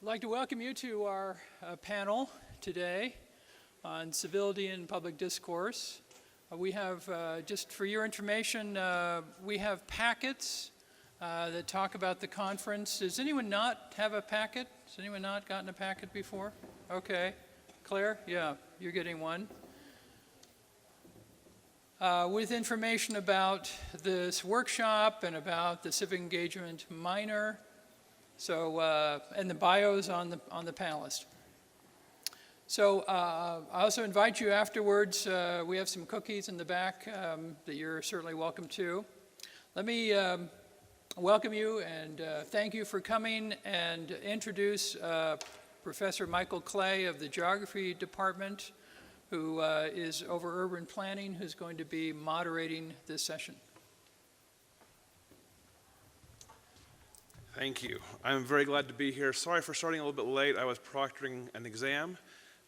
I'd like to welcome you to our panel today on civility and public discourse. We have, just for your information, we have packets that talk about the conference. Does anyone not have a packet? Has anyone not gotten a packet before? Okay. Claire? Yeah, you're getting one. With information about this workshop and about the civic engagement minor. So, and the bios on the panelists. So, I also invite you afterwards. We have some cookies in the back that you're certainly welcome to. Let me welcome you and thank you for coming and introduce Professor Michael Clay of the Geography Department, who is over urban planning, who's going to be moderating this session. Thank you. I'm very glad to be here. Sorry for starting a little bit late. I was proctoring an exam.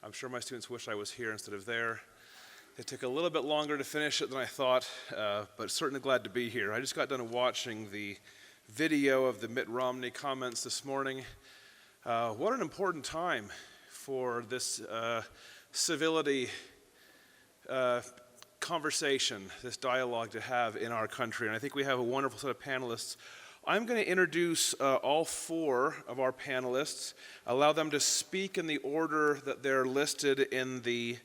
I'm sure my students wish I was here instead of there. It took a little bit longer to finish it than I thought, but certainly glad to be here. I just got done watching the video of the Mitt Romney comments this morning. What an important time for this civility conversation, this dialogue to have in our country. And I think we have a wonderful set of panelists. I'm going to introduce all four of our panelists, allow them to speak in the order that they're listed in the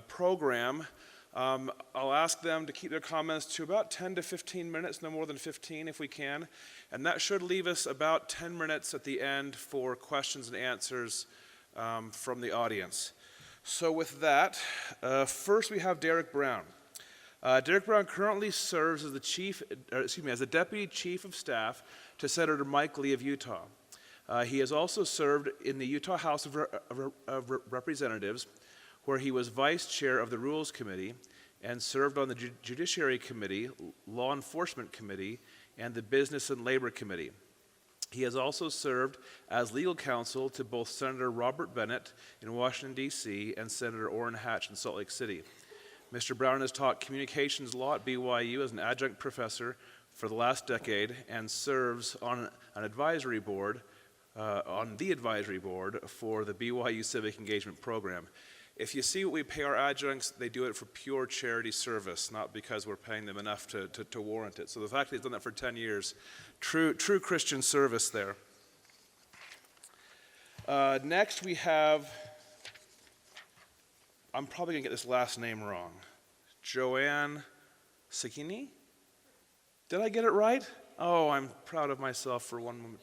program. I'll ask them to keep their comments to about 10 to 15 minutes, no more than 15 if we can. And that should leave us about 10 minutes at the end for questions and answers from the audience. So with that, first we have Derek Brown. Derek Brown currently serves as the Deputy Chief of Staff to Senator Mike Lee of Utah. He has also served in the Utah House of Representatives, where he was Vice Chair of the Rules Committee and served on the Judiciary Committee, Law Enforcement Committee, and the Business and Labor Committee. He has also served as legal counsel to both Senator Robert Bennett in Washington, D.C. and Senator Orrin Hatch in Salt Lake City. Mr. Brown has taught communications law at BYU as an adjunct professor for the last decade and serves on the advisory board for the BYU Civic Engagement Program. If you see what we pay our adjuncts, they do it for pure charity service, not because we're paying them enough to warrant it. So the fact that he's done that for 10 years, true Christian service there. Next we have, I'm probably going to get this last name wrong. Joanne Sakini? Did I get it right? Oh, I'm proud of myself for one moment.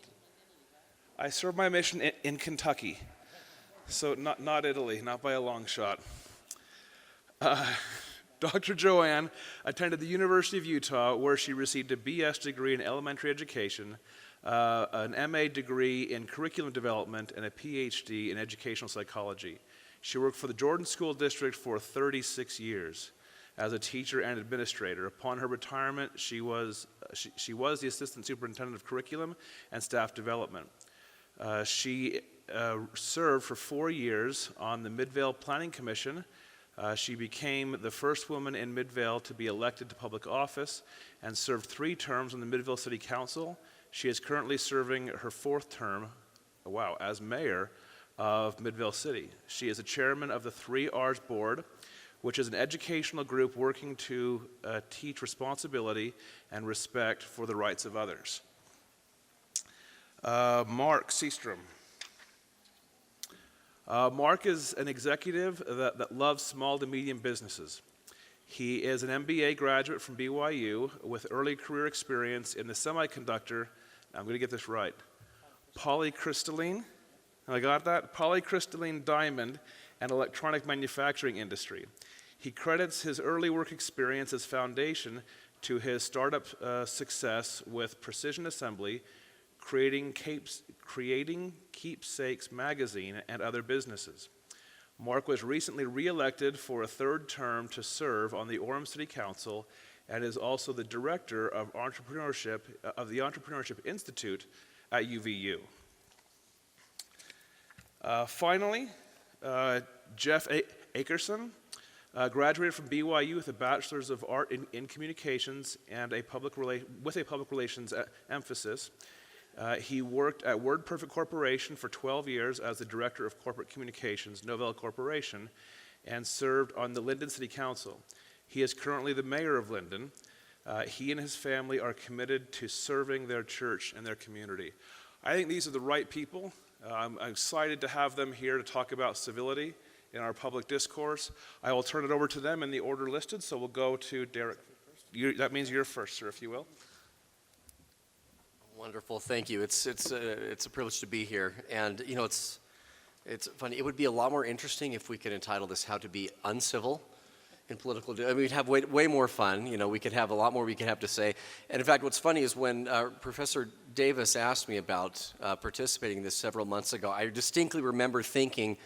I served my mission in Kentucky, so not Italy, not by a long shot. Dr. Joanne attended the University of Utah, where she received a BS degree in elementary education, an MA degree in curriculum development, and a PhD in educational psychology. She worked for the Jordan School District for 36 years as a teacher and administrator. Upon her retirement, she was the Assistant Superintendent of Curriculum and Staff Development. She served for 4 years on the Midvale Planning Commission. She became the first woman in Midvale to be elected to public office and served 3 terms on the Midvale City Council. She is currently serving her 4th term, as mayor of Midvale City. She is a chairman of the 3 R's Board, which is an educational group working to teach responsibility and respect for the rights of others. Mark Seastrom. Mark is an executive that loves small to medium businesses. He is an MBA graduate from BYU with early career experience in the semiconductor, I'm going to get this right, polycrystalline. I got that? Polycrystalline diamond and electronic manufacturing industry. He credits his early work experience as foundation to his startup success with Precision Assembly, creating Keepsakes magazine, and other businesses. Mark was recently re-elected for a 3rd term to serve on the Orem City Council and is also the director of entrepreneurship of the Entrepreneurship Institute at UVU. Finally, Jeff Akerson graduated from BYU with a Bachelor's of Art in Communications and with a public relations emphasis. He worked at WordPerfect Corporation for 12 years as the Director of Corporate Communications, Novell Corporation, and served on the Linden City Council. He is currently the mayor of Linden. He and his family are committed to serving their church and their community. I think these are the right people. I'm excited to have them here to talk about civility in our public discourse. I will turn it over to them in the order listed, so we'll go to Derek. That means you're first, sir, if you will. Wonderful, thank you. It's a privilege to be here, and you know it's funny. It would be a lot more interesting if we could entitle this "How to Be Uncivil in Political." I mean, we'd have way more fun. You know, we could have a lot more we could have to say. And in fact, what's funny is when Professor Davis asked me about participating in this several months ago, I distinctly remember thinking,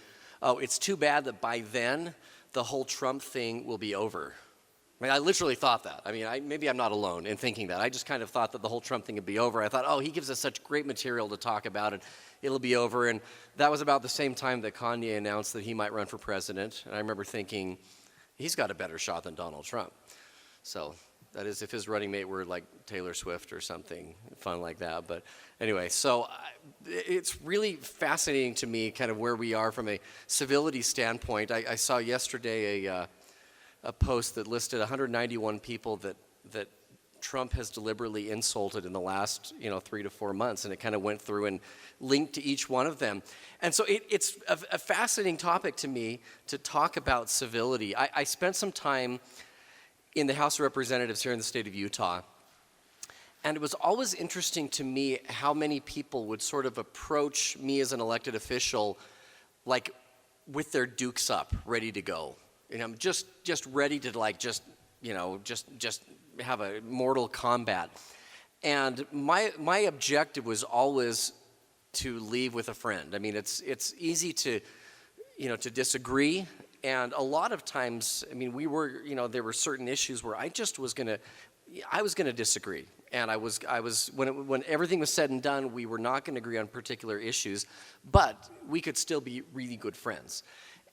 "Oh, it's too bad that by then the whole Trump thing will be over." I mean, I literally thought that. I mean, maybe I'm not alone in thinking that. I just kind of thought that the whole Trump thing would be over. I thought, oh, he gives us such great material to talk about, and it'll be over. And that was about the same time that Kanye announced that he might run for president. And I remember thinking, he's got a better shot than Donald Trump. So that is if his running mate were like Taylor Swift or something fun like that. But anyway, so it's really fascinating to me kind of where we are from a civility standpoint. I saw yesterday a post that listed 191 people that Trump has deliberately insulted in the last 3 to 4 months, and it kind of went through and linked to each one of them. And so it's a fascinating topic to me to talk about civility. I spent some time in the House of Representatives here in the state of Utah, and it was always interesting to me how many people would sort of approach me as an elected official like with their dukes up, ready to go. I'm just ready to just have a mortal combat. And my objective was always to leave with a friend. I mean, it's easy to disagree, and a lot of times, I mean, there were certain issues where I was gonna disagree, and I was when everything was said and done, we were not gonna agree on particular issues, but we could still be really good friends.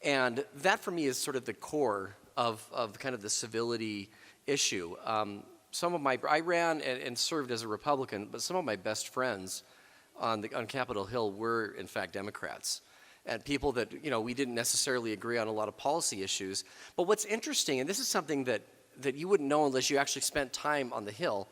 And that for me is sort of the core of kind of the civility issue. I ran and served as a Republican, but some of my best friends on Capitol Hill were in fact Democrats, and people that we didn't necessarily agree on a lot of policy issues. But what's interesting, and this is something that you wouldn't know unless you actually spent time on the Hill,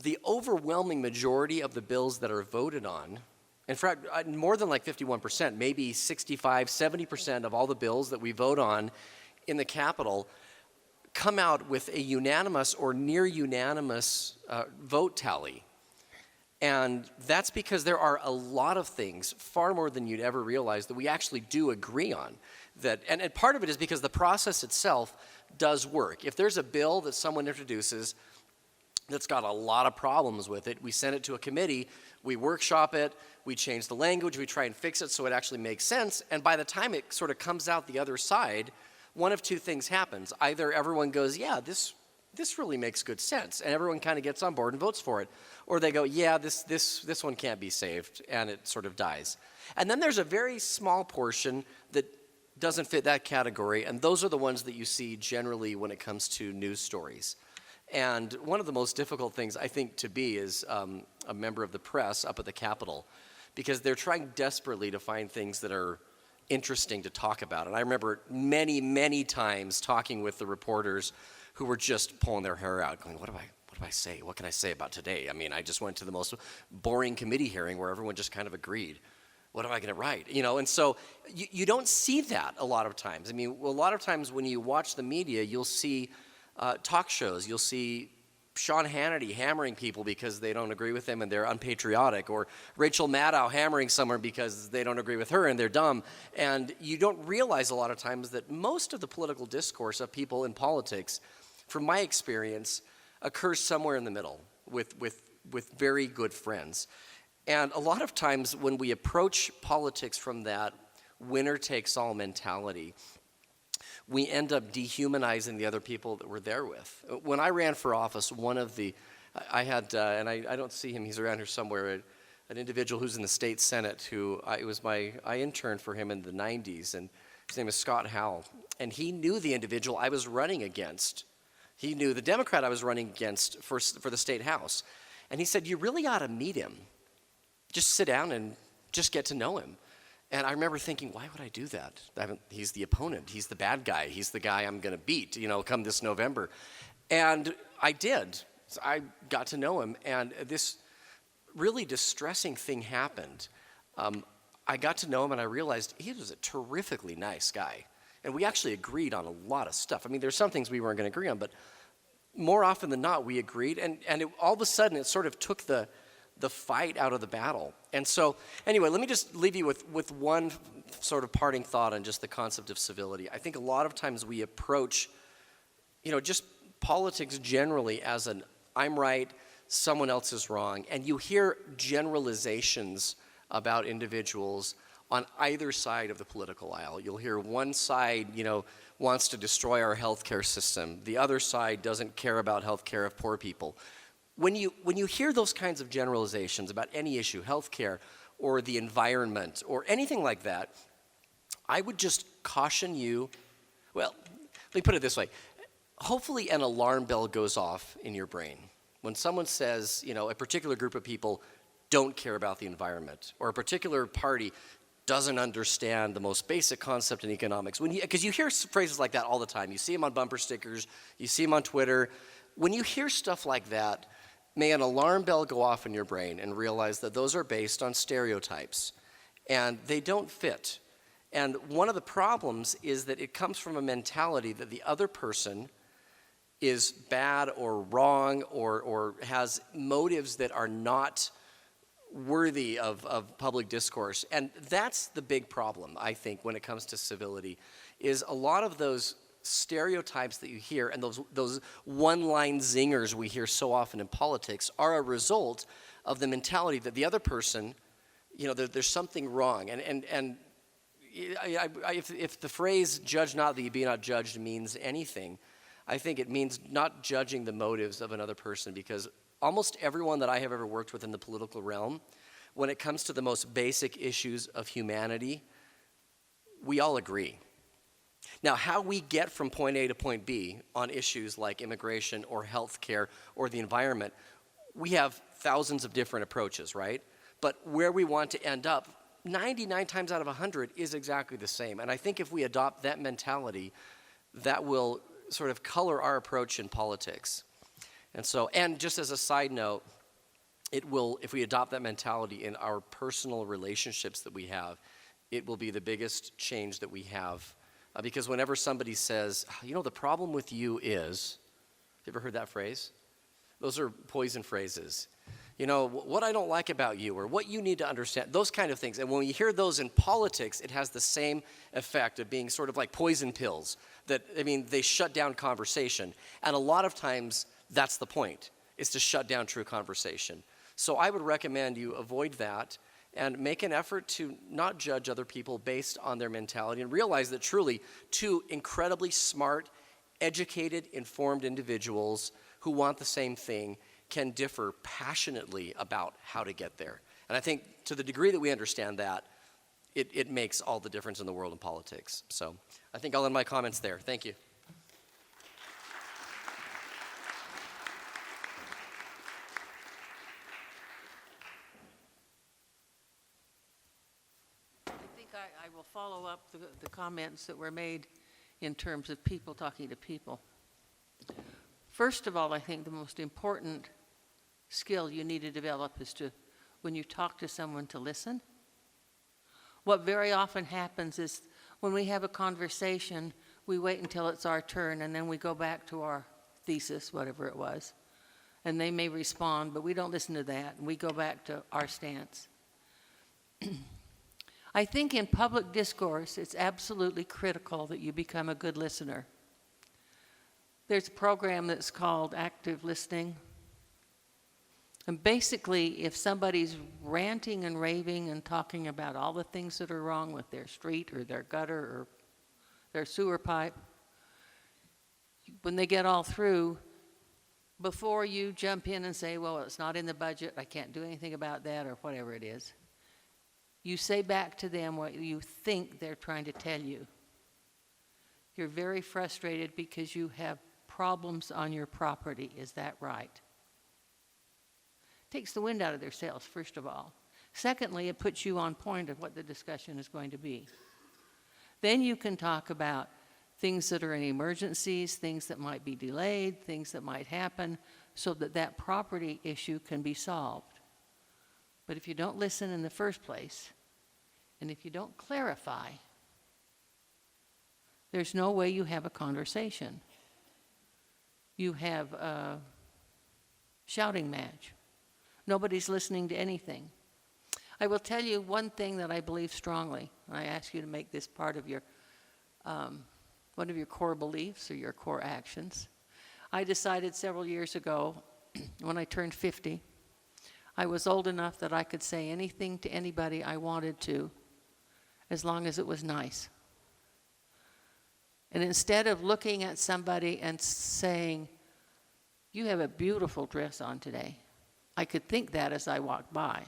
the overwhelming majority of the bills that are voted on, in fact, more than like 51%, maybe 65, 70% of all the bills that we vote on in the Capitol come out with a unanimous or near unanimous vote tally. And that's because there are a lot of things, far more than you'd ever realize, that we actually do agree on. And part of it is because the process itself does work. If there's a bill that someone introduces that's got a lot of problems with it, we send it to a committee, we workshop it, we change the language, we try and fix it so it actually makes sense, and by the time it sort of comes out the other side, one of two things happens. Either everyone goes, yeah, this really makes good sense, and everyone kind of gets on board and votes for it, or they go, yeah, this one can't be saved, and it sort of dies. And then there's a very small portion that doesn't fit that category, and those are the ones that you see generally when it comes to news stories. And one of the most difficult things, I think, to be is a member of the press up at the Capitol, because they're trying desperately to find things that are interesting to talk about. And I remember many, many times talking with the reporters who were just pulling their hair out, going, what do I say? What can I say about today? I mean, I just went to the most boring committee hearing where everyone just kind of agreed. What am I going to write? And so you don't see that a lot of times. I mean, a lot of times when you watch the media, you'll see talk shows, you'll see Sean Hannity hammering people because they don't agree with him and they're unpatriotic, or Rachel Maddow hammering someone because they don't agree with her and they're dumb. And you don't realize a lot of times that most of the political discourse of people in politics, from my experience, occurs somewhere in the middle with very good friends. And a lot of times when we approach politics from that winner-takes-all mentality, we end up dehumanizing the other people that we're there with. When I ran for office, I had, and I don't see him, he's around here somewhere, an individual who's in the state Senate I interned for him in the 90s, and his name is Scott Howell. And he knew the individual I was running against. He knew the Democrat I was running against for the state house. And he said, you really ought to meet him. just sit down and just get to know him. And I remember thinking, why would I do that? He's the opponent. He's the bad guy. He's the guy I'm going to beat, come this November. And I did. So I got to know him, and this really distressing thing happened. I got to know him, and I realized he was a terrifically nice guy. And we actually agreed on a lot of stuff. I mean, there's some things we weren't going to agree on, but more often than not, we agreed. And all of a sudden, it sort of took the fight out of the battle. And so, anyway, let me just leave you with one sort of parting thought on just the concept of civility. I think a lot of times we approach, just politics generally as an I'm right, someone else is wrong. And you hear generalizations about individuals on either side of the political aisle. You'll hear one side, wants to destroy our healthcare system. The other side doesn't care about healthcare of poor people. When you hear those kinds of generalizations about any issue, healthcare or the environment or anything like that, I would just caution you, well, let me put it this way. Hopefully an alarm bell goes off in your brain when someone says, a particular group of people don't care about the environment, or a particular party doesn't understand the most basic concept in economics. Because you hear phrases like that all the time. You see them on bumper stickers, you see them on Twitter. When you hear stuff like that, may an alarm bell go off in your brain and realize that those are based on stereotypes, and they don't fit. And one of the problems is that it comes from a mentality that the other person is bad or wrong or has motives that are not worthy of public discourse. And that's the big problem, I think, when it comes to civility, is a lot of those stereotypes that you hear and those one-line zingers we hear so often in politics are a result of the mentality that the other person, there's something wrong. And if the phrase "judge not that you be not judged" means anything, I think it means not judging the motives of another person, because almost everyone that I have ever worked with in the political realm, when it comes to the most basic issues of humanity, we all agree. Now, how we get from point A to point B on issues like immigration or healthcare or the environment, we have thousands of different approaches, right? But where we want to end up, 99 times out of 100 is exactly the same. And I think if we adopt that mentality, that will sort of color our approach in politics. And just as a side note, it will, if we adopt that mentality in our personal relationships that we have, it will be the biggest change that we have. Because whenever somebody says, the problem with you is, you ever heard that phrase? Those are poison phrases. What I don't like about you, or what you need to understand, those kind of things. And when you hear those in politics, it has the same effect of being sort of like poison pills that, they shut down conversation. And a lot of times, that's the point, is to shut down true conversation. So I would recommend you avoid that and make an effort to not judge other people based on their mentality, and realize that truly two incredibly smart, educated, informed individuals who want the same thing can differ passionately about how to get there. And I think to the degree that we understand that, it makes all the difference in the world in politics. So I think I'll end my comments there. Thank you. I will follow up the comments that were made in terms of people talking to people. First of all, I think the most important skill you need to develop is to, when you talk to someone, to listen. What very often happens is when we have a conversation, we wait until it's our turn, and then we go back to our thesis, whatever it was, and they may respond, but we don't listen to that, and we go back to our stance. I think in public discourse, it's absolutely critical that you become a good listener. There's a program that's called active listening. And basically, if somebody's ranting and raving and talking about all the things that are wrong with their street or their gutter or their sewer pipe, when they get all through, before you jump in and say, well, it's not in the budget, I can't do anything about that, or whatever it is, you say back to them what you think they're trying to tell you. You're very frustrated because you have problems on your property. Is that right? Takes the wind out of their sails, first of all. Secondly, it puts you on point of what the discussion is going to be. Then you can talk about things that are in emergencies, things that might be delayed, things that might happen, so that that property issue can be solved. But if you don't listen in the first place, and if you don't clarify, there's no way you have a conversation. You have a shouting match. Nobody's listening to anything. I will tell you one thing that I believe strongly, and I ask you to make this part of your, one of your core beliefs or your core actions. I decided several years ago, when I turned 50, I was old enough that I could say anything to anybody I wanted to, as long as it was nice. And instead of looking at somebody and saying, "You have a beautiful dress on today," I could think that as I walked by.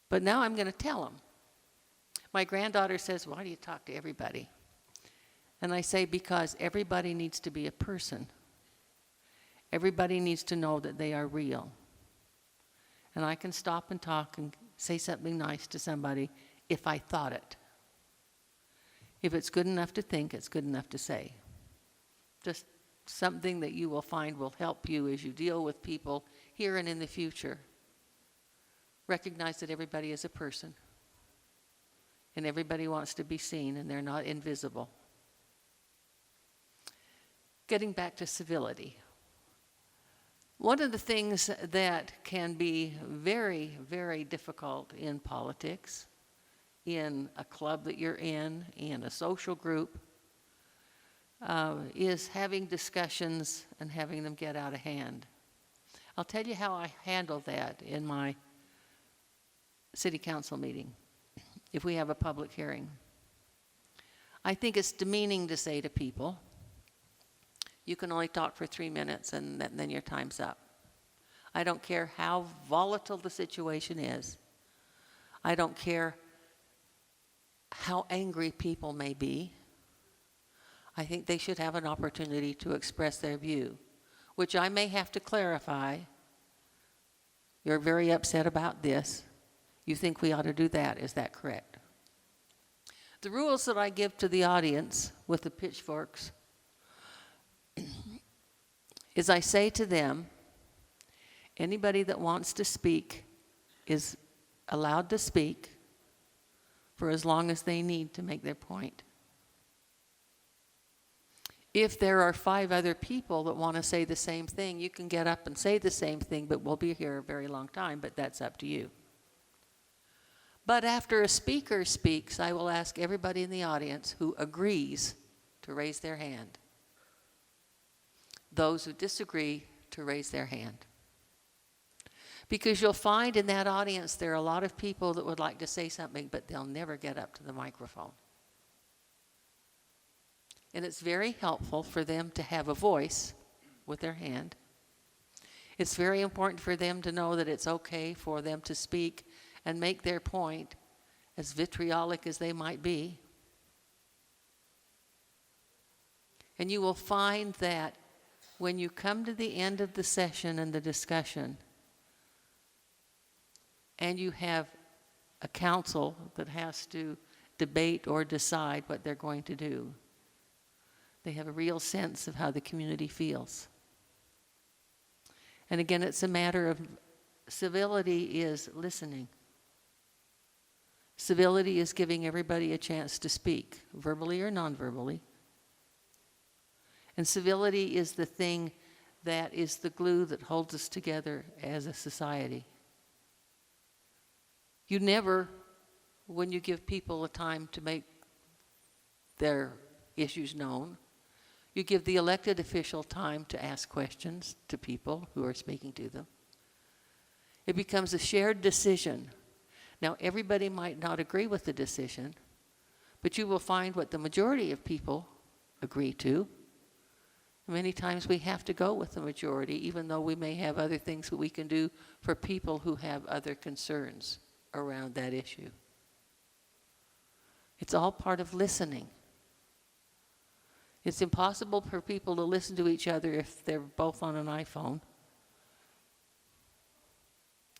But now I'm going to tell them. My granddaughter says, "Why do you talk to everybody?" And I say, because everybody needs to be a person. Everybody needs to know that they are real. And I can stop and talk and say something nice to somebody if I thought it. If it's good enough to think, it's good enough to say. Just something that you will find will help you as you deal with people here and in the future. Recognize that everybody is a person. And everybody wants to be seen, and they're not invisible. Getting back to civility. One of the things that can be very, very difficult in politics, in a club that you're in a social group, is having discussions and having them get out of hand. I'll tell you how I handle that in my city council meeting, if we have a public hearing. I think it's demeaning to say to people, "You can only talk for 3 minutes and then your time's up." I don't care how volatile the situation is. I don't care how angry people may be. I think they should have an opportunity to express their view, which I may have to clarify. You're very upset about this. You think we ought to do that. Is that correct? The rules that I give to the audience with the pitchforks is I say to them, anybody that wants to speak is allowed to speak for as long as they need to make their point. If there are 5 other people that want to say the same thing, you can get up and say the same thing, but we'll be here a very long time, but that's up to you. But after a speaker speaks, I will ask everybody in the audience who agrees to raise their hand. Those who disagree to raise their hand. Because you'll find in that audience there are a lot of people that would like to say something, but they'll never get up to the microphone. And it's very helpful for them to have a voice with their hand. It's very important for them to know that it's okay for them to speak and make their point, as vitriolic as they might be. And you will find that when you come to the end of the session and the discussion, and you have a council that has to debate or decide what they're going to do, they have a real sense of how the community feels. And again, it's a matter of civility is listening. Civility is giving everybody a chance to speak, verbally or non-verbally. And civility is the thing that is the glue that holds us together as a society. You never, when you give people a time to make their issues known, you give the elected official time to ask questions to people who are speaking to them. It becomes a shared decision. Now, everybody might not agree with the decision, but you will find what the majority of people agree to. Many times we have to go with the majority, even though we may have other things that we can do for people who have other concerns around that issue. It's all part of listening. It's impossible for people to listen to each other if they're both on an iPhone.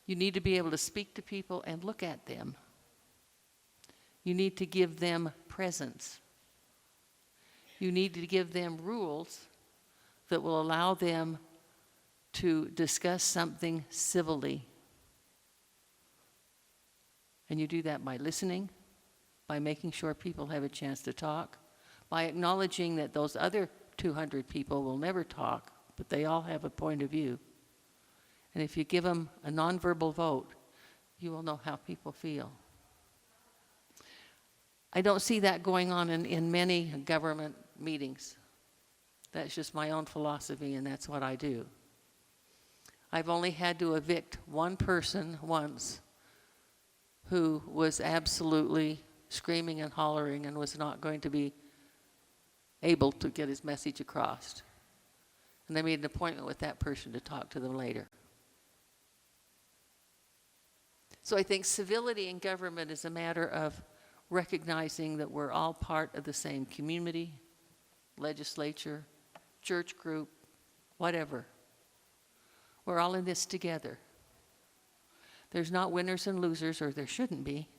You need to be able to speak to people and look at them. You need to give them presence. You need to give them rules that will allow them to discuss something civilly. And you do that by listening, by making sure people have a chance to talk, by acknowledging that those other 200 people will never talk, but they all have a point of view. And if you give them a nonverbal vote, you will know how people feel. I don't see that going on in many government meetings. That's just my own philosophy, and that's what I do. I've only had to evict one person once who was absolutely screaming and hollering and was not going to be able to get his message across. And they made an appointment with that person to talk to them later. So I think civility in government is a matter of recognizing that we're all part of the same community, legislature, church group, whatever. We're all in this together. There's not winners and losers, or there shouldn't be.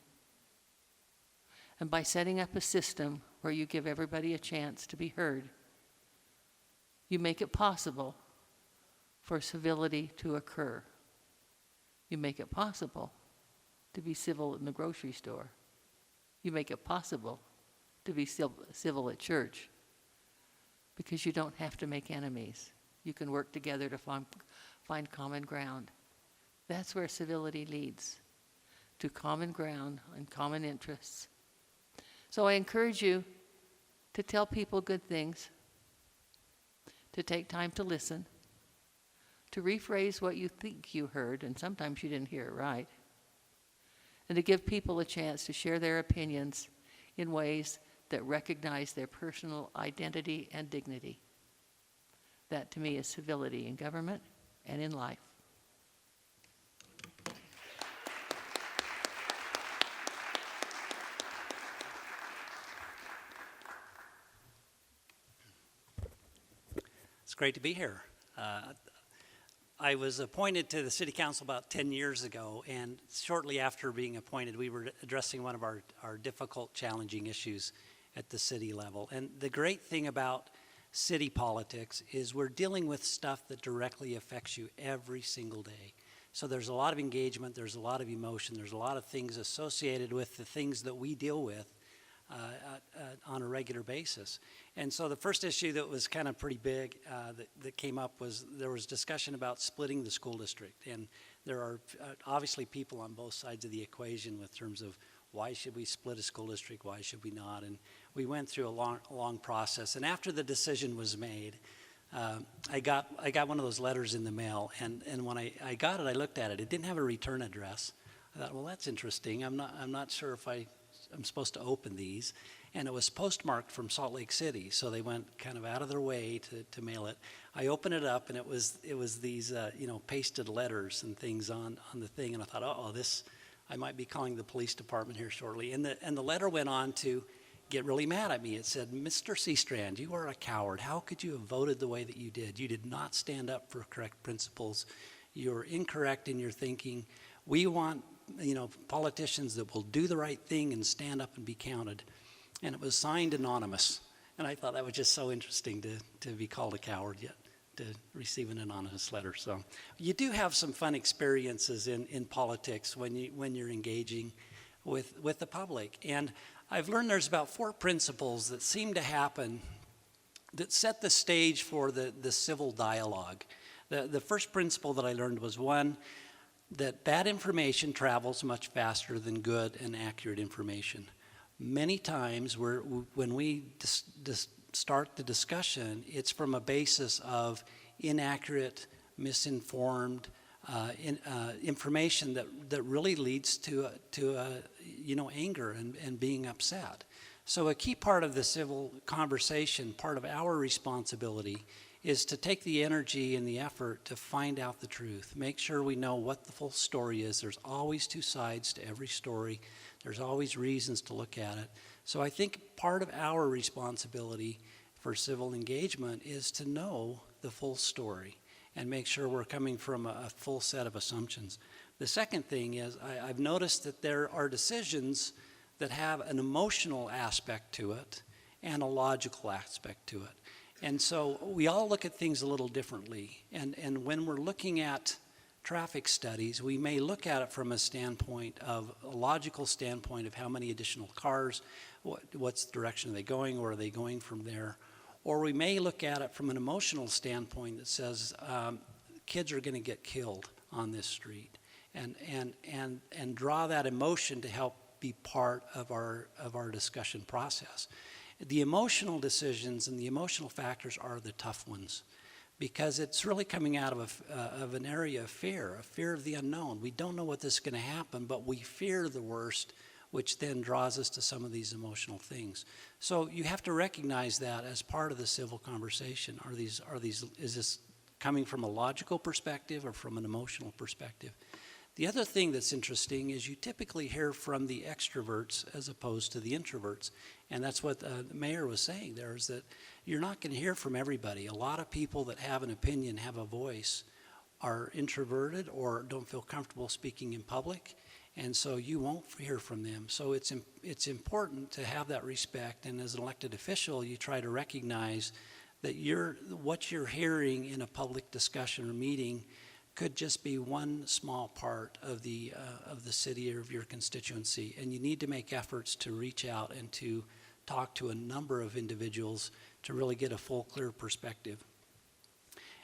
And by setting up a system where you give everybody a chance to be heard, you make it possible for civility to occur. You make it possible to be civil in the grocery store. You make it possible to be civil at church, because you don't have to make enemies. You can work together to find common ground. That's where civility leads, to common ground and common interests. So I encourage you to tell people good things, to take time to listen, to rephrase what you think you heard, and sometimes you didn't hear it right, and to give people a chance to share their opinions in ways that recognize their personal identity and dignity. That, to me, is civility in government and in life. It's great to be here. I was appointed to the City Council about 10 years ago, and shortly after being appointed, we were addressing one of our difficult, challenging issues at the city level. And the great thing about city politics is we're dealing with stuff that directly affects you every single day. So there's a lot of engagement, there's a lot of emotion, there's a lot of things associated with the things that we deal with on a regular basis. And so the first issue that was kind of pretty big that came up was there was discussion about splitting the school district. And there are obviously people on both sides of the equation with terms of why should we split a school district, why should we not? And we went through a long process. And after the decision was made, I got one of those letters in the mail. And when I got it, I looked at it. It didn't have a return address. I thought, well, that's interesting. I'm not sure if I'm supposed to open these. And it was postmarked from Salt Lake City, so they went kind of out of their way to mail it. I opened it up, and it was these pasted letters and things on the thing, and I thought, oh, this, I might be calling the police department here shortly. And the letter went on to get really mad at me. It said, Mr. Seastrand, you are a coward. How could you have voted the way that you did? You did not stand up for correct principles. You're incorrect in your thinking. We want politicians that will do the right thing and stand up and be counted. And it was signed anonymous. And I thought that was just so interesting to be called a coward, yet to receive an anonymous letter. So you do have some fun experiences in politics when you're engaging with the public. And I've learned there's about 4 principles that seem to happen that set the stage for the civil dialogue. The first principle that I learned was, one, that bad information travels much faster than good and accurate information. Many times when we start the discussion, it's from a basis of inaccurate, misinformed information that really leads to anger and being upset. So a key part of the civil conversation, part of our responsibility, is to take the energy and the effort to find out the truth. Make sure we know what the full story is. There's always 2 sides to every story. There's always reasons to look at it. So I think part of our responsibility for civil engagement is to know the full story and make sure we're coming from a full set of assumptions. The second thing is I've noticed that there are decisions that have an emotional aspect to it and a logical aspect to it. And so we all look at things a little differently. And when we're looking at traffic studies, we may look at it from a standpoint of a logical standpoint of how many additional cars, what's the direction are they going, where are they going from there. Or we may look at it from an emotional standpoint that says kids are going to get killed on this street, and draw that emotion to help be part of our discussion process. The emotional decisions and the emotional factors are the tough ones, because it's really coming out of an area of fear of the unknown. We don't know what this is going to happen, but we fear the worst, which then draws us to some of these emotional things. So you have to recognize that as part of the civil conversation. Is this coming from a logical perspective or from an emotional perspective? The other thing that's interesting is you typically hear from the extroverts as opposed to the introverts. And that's what the mayor was saying there, is that you're not going to hear from everybody. A lot of people that have an opinion, have a voice, are introverted or don't feel comfortable speaking in public. And so you won't hear from them. So it's important to have that respect. And as an elected official, you try to recognize that what you're hearing in a public discussion or meeting could just be one small part of the city or of your constituency, and you need to make efforts to reach out and to talk to a number of individuals to really get a full, clear perspective.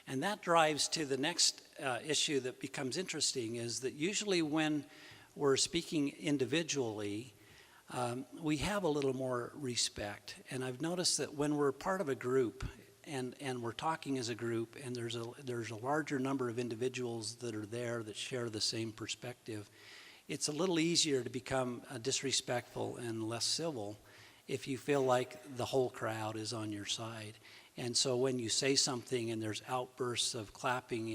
And that drives to the next issue that becomes interesting, is that usually when we're speaking individually, we have a little more respect. And I've noticed that when we're part of a group, and we're talking as a group, and there's a larger number of individuals that are there that share the same perspective, it's a little easier to become disrespectful and less civil if you feel like the whole crowd is on your side. And so when you say something and there's outbursts of clapping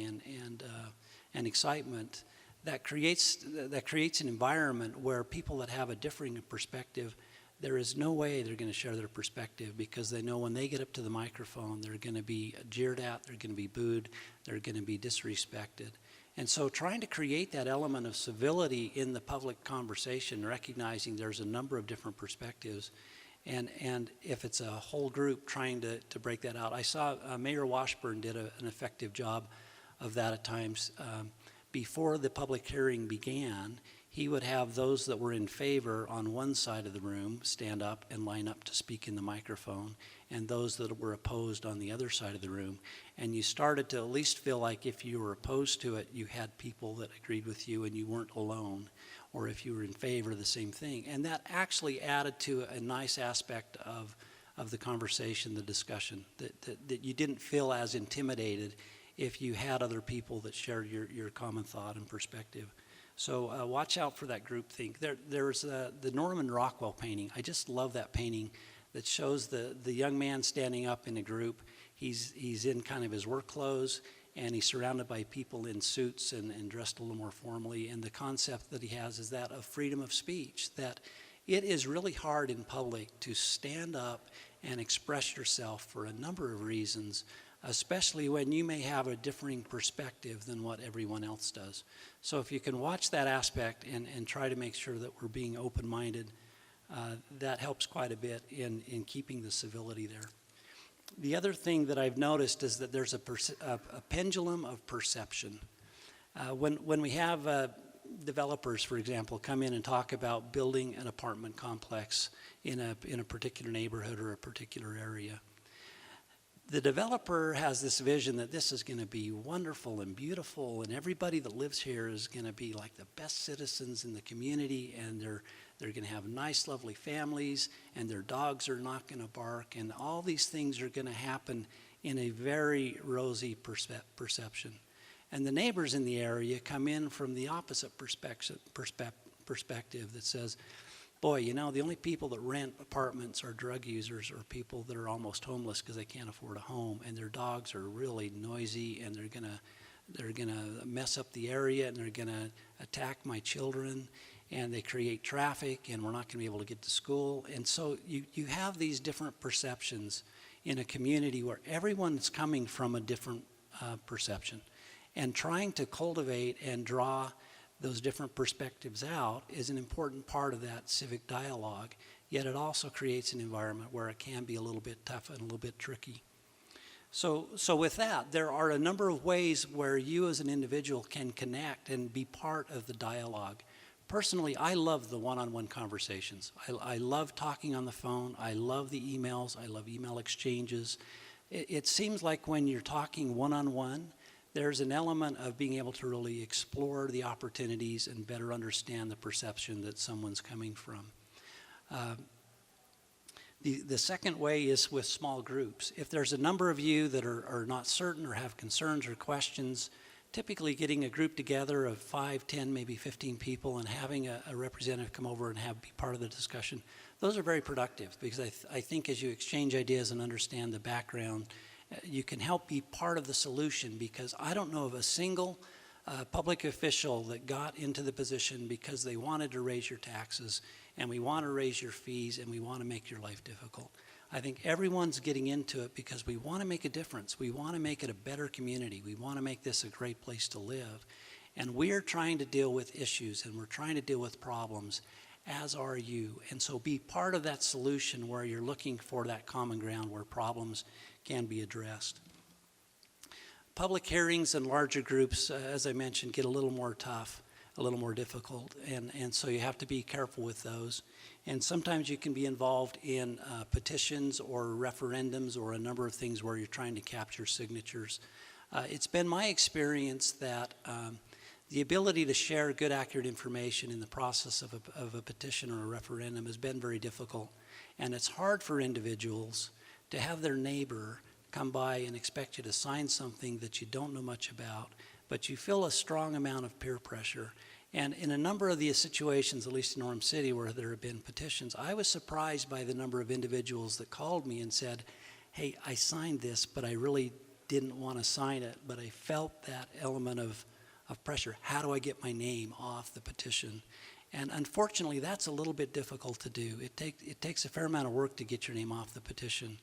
and excitement, that creates an environment where people that have a differing perspective, there is no way they're going to share their perspective, because they know when they get up to the microphone, they're going to be jeered at, they're going to be booed, they're going to be disrespected. And so trying to create that element of civility in the public conversation, recognizing there's a number of different perspectives, and if it's a whole group, trying to break that out. I saw Mayor Washburn did an effective job of that at times. Before the public hearing began, he would have those that were in favor on one side of the room stand up and line up to speak in the microphone, and those that were opposed on the other side of the room. And you started to at least feel like if you were opposed to it, you had people that agreed with you and you weren't alone, or if you were in favor, the same thing. And that actually added to a nice aspect of the conversation, the discussion, that you didn't feel as intimidated if you had other people that shared your common thought and perspective. So watch out for that groupthink. There's the Norman Rockwell painting. I just love that painting that shows the young man standing up in a group. He's in kind of his work clothes, and he's surrounded by people in suits and dressed a little more formally. And the concept that he has is that of freedom of speech, that it is really hard in public to stand up and express yourself for a number of reasons, especially when you may have a differing perspective than what everyone else does. So if you can watch that aspect and try to make sure that we're being open-minded, that helps quite a bit in keeping the civility there. The other thing that I've noticed is that there's a pendulum of perception. When we have developers, for example, come in and talk about building an apartment complex in a particular neighborhood or a particular area, the developer has this vision that this is going to be wonderful and beautiful, and everybody that lives here is going to be like the best citizens in the community, and they're going to have nice, lovely families, and their dogs are not going to bark, and all these things are going to happen in a very rosy perception. And the neighbors in the area come in from the opposite perspective that says, boy, you know, the only people that rent apartments are drug users or people that are almost homeless because they can't afford a home, and their dogs are really noisy, and they're gonna mess up the area, and they're gonna attack my children, and they create traffic, and we're not gonna be able to get to school. And so you have these different perceptions in a community where everyone's coming from a different perception, and trying to cultivate and draw those different perspectives out is an important part of that civic dialogue, yet it also creates an environment where it can be a little bit tough and a little bit tricky. So with that, there are a number of ways where you as an individual can connect and be part of the dialogue. Personally, I love the one-on-one conversations. I love talking on the phone. I love the emails. I love email exchanges. It seems like when you're talking one-on-one, there's an element of being able to really explore the opportunities and better understand the perception that someone's coming from. The second way is with small groups. If there's a number of you that are not certain or have concerns or questions, typically getting a group together of 5, 10, maybe 15 people and having a representative come over and be part of the discussion, those are very productive because I think as you exchange ideas and understand the background, you can help be part of the solution, because I don't know of a single public official that got into the position because they wanted to raise your taxes and we want to raise your fees and we want to make your life difficult. I think everyone's getting into it because we want to make a difference. We want to make it a better community. We want to make this a great place to live. And we're trying to deal with issues and we're trying to deal with problems, as are you. And so be part of that solution where you're looking for that common ground where problems can be addressed. Public hearings and larger groups, as I mentioned, get a little more tough, a little more difficult, and so you have to be careful with those. And sometimes you can be involved in petitions or referendums or a number of things where you're trying to capture signatures. It's been my experience that the ability to share good, accurate information in the process of a petition or a referendum has been very difficult. And it's hard for individuals to have their neighbor come by and expect you to sign something that you don't know much about, but you feel a strong amount of peer pressure. And in a number of these situations, at least in Orem City, where there have been petitions, I was surprised by the number of individuals that called me and said, hey, I signed this, but I really didn't want to sign it, but I felt that element of pressure. How do I get my name off the petition? And unfortunately, that's a little bit difficult to do. It takes a fair amount of work to get your name off the petition.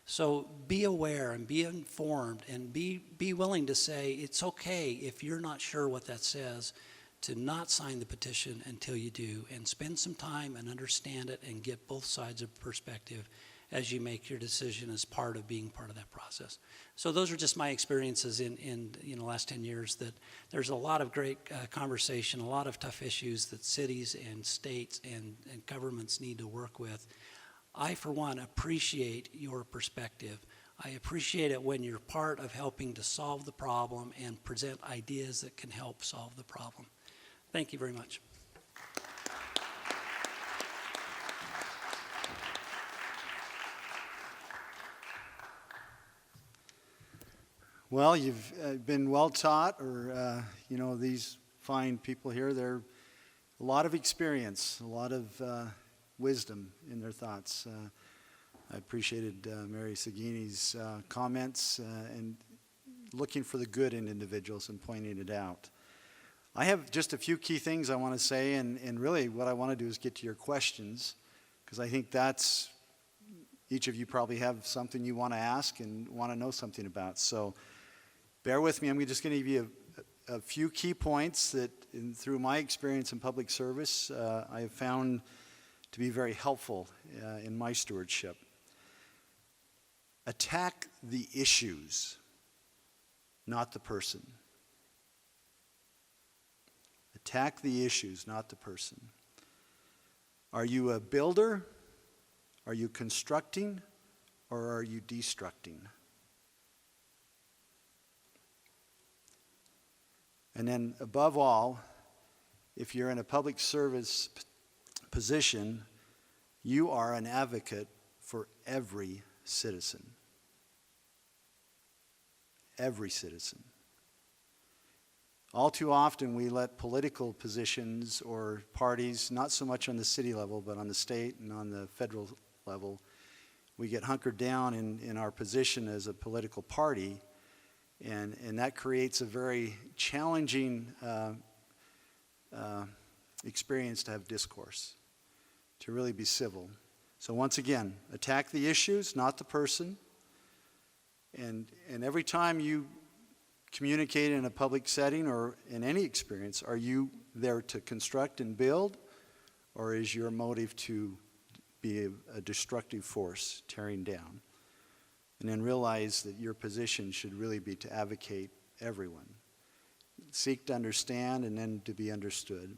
So be aware and be informed and be willing to say it's okay if you're not sure what that says to not sign the petition until you do, and spend some time and understand it and get both sides of perspective as you make your decision as part of being part of that process. So those are just my experiences in the last 10 years, that there's a lot of great conversation, a lot of tough issues that cities and states and governments need to work with. I, for one, appreciate your perspective. I appreciate it when you're part of helping to solve the problem and present ideas that can help solve the problem. Thank you very much. Well, you've been well taught, or these fine people here, they're a lot of experience, a lot of wisdom in their thoughts. I appreciated Mary Sagini's comments and looking for the good in individuals and pointing it out. I have just a few key things I want to say, and really what I want to do is get to your questions, because I think that's, each of you probably have something you want to ask and want to know something about. So bear with me. I'm just going to give you a few key points that, through my experience in public service, I have found to be very helpful in my stewardship. Attack the issues, not the person. Attack the issues, not the person. Are you a builder? Are you constructing? Or are you destructing? And then above all, if you're in a public service position, you are an advocate for every citizen. Every citizen. All too often we let political positions or parties, not so much on the city level, but on the state and on the federal level, we get hunkered down in our position as a political party, and that creates a very challenging experience to have discourse, to really be civil. So once again, attack the issues, not the person. And every time you communicating in a public setting or in any experience, are you there to construct and build, or is your motive to be a destructive force, tearing down? And then realize that your position should really be to advocate everyone. Seek to understand and then to be understood.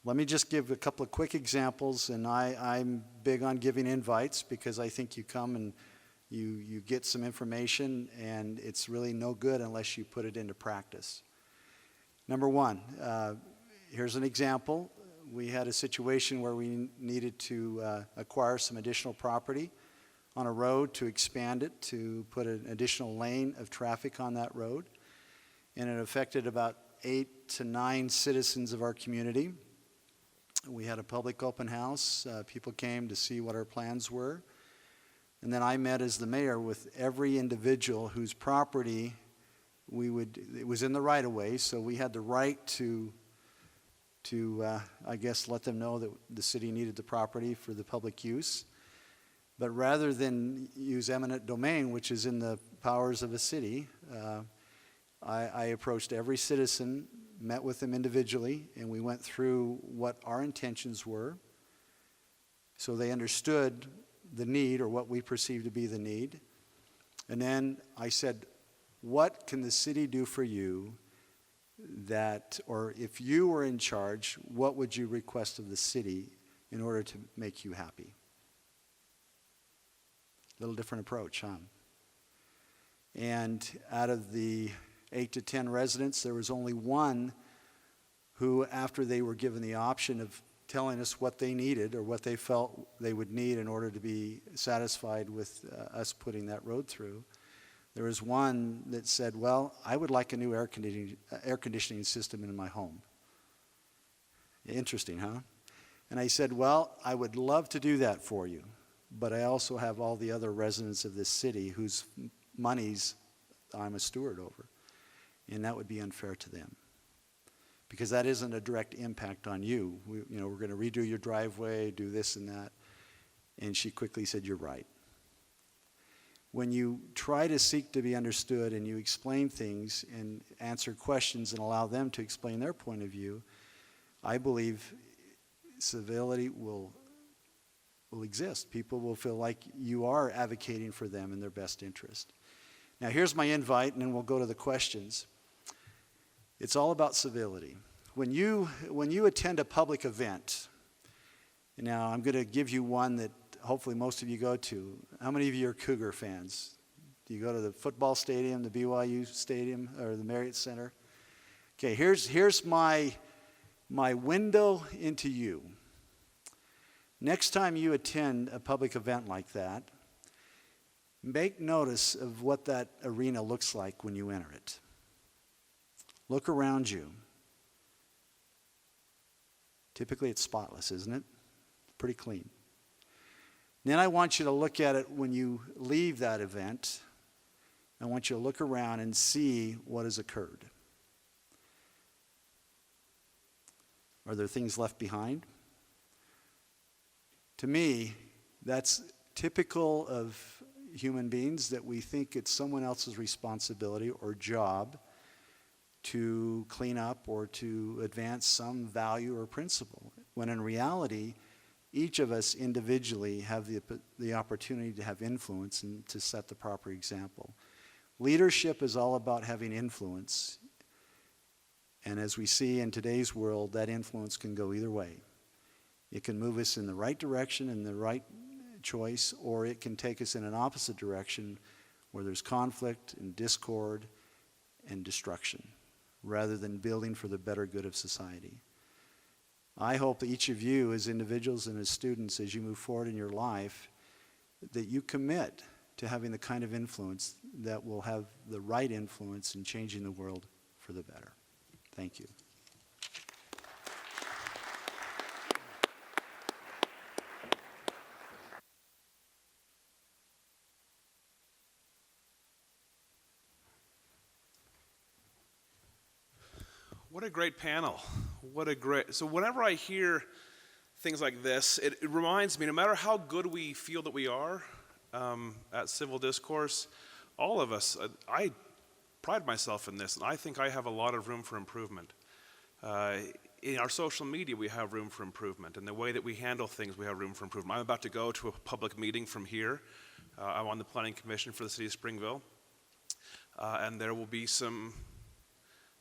Let me just give a couple of quick examples, and I'm big on giving invites because I think you come and you get some information, and it's really no good unless you put it into practice. Number one, here's an example. We had a situation where we needed to acquire some additional property on a road to expand it, to put an additional lane of traffic on that road. And it affected about 8 to 9 citizens of our community. We had a public open house. People came to see what our plans were. And then I met as the mayor with every individual whose property it was in the right of way, so we had the right to I guess let them know that the city needed the property for the public use. But rather than use eminent domain, which is in the powers of a city, I approached every citizen, met with them individually, and we went through what our intentions were so they understood the need, or what we perceive to be the need. And then I said, what can the city do for you or if you were in charge, what would you request of the city in order to make you happy? A little different approach, huh? And out of the 8 to 10 residents, there was only one who, after they were given the option of telling us what they needed or what they felt they would need in order to be satisfied with us putting that road through, there was one that said, well, I would like a new air conditioning system in my home. Interesting, huh? And I said, well, I would love to do that for you, but I also have all the other residents of this city whose monies I'm a steward over, and that would be unfair to them, because that isn't a direct impact on you. We're going to redo your driveway, do this and that. And she quickly said, you're right. When you try to seek to be understood and you explain things and answer questions and allow them to explain their point of view, I believe civility will exist. People will feel like you are advocating for them in their best interest. Now here's my invite, and then we'll go to the questions. It's all about civility. When you attend a public event, now I'm going to give you one that hopefully most of you go to. How many of you are Cougar fans? Do you go to the football stadium, the BYU stadium, or the Marriott Center? Okay, here's my window into you. Next time you attend a public event like that, make notice of what that arena looks like when you enter it. Look around you. Typically it's spotless, isn't it? Pretty clean. Then I want you to look at it when you leave that event. I want you to look around and see what has occurred. Are there things left behind? To me, that's typical of human beings, that we think it's someone else's responsibility or job to clean up or to advance some value or principle, when in reality, each of us individually have the opportunity to have influence and to set the proper example. Leadership is all about having influence, and as we see in today's world, that influence can go either way. It can move us in the right direction, in the right choice, or it can take us in an opposite direction where there's conflict and discord and destruction, rather than building for the better good of society. I hope that each of you as individuals and as students, as you move forward in your life, that you commit to having the kind of influence that will have the right influence in changing the world for the better. Thank you. What a great panel. So whenever I hear things like this, it reminds me, no matter how good we feel that we are at Civil Discourse, all of us, pride myself in this, and I think I have a lot of room for improvement. In our social media, we have room for improvement. In the way that we handle things, we have room for improvement. I'm about to go to a public meeting from here. I'm on the Planning Commission for the City of Springville. And there will be some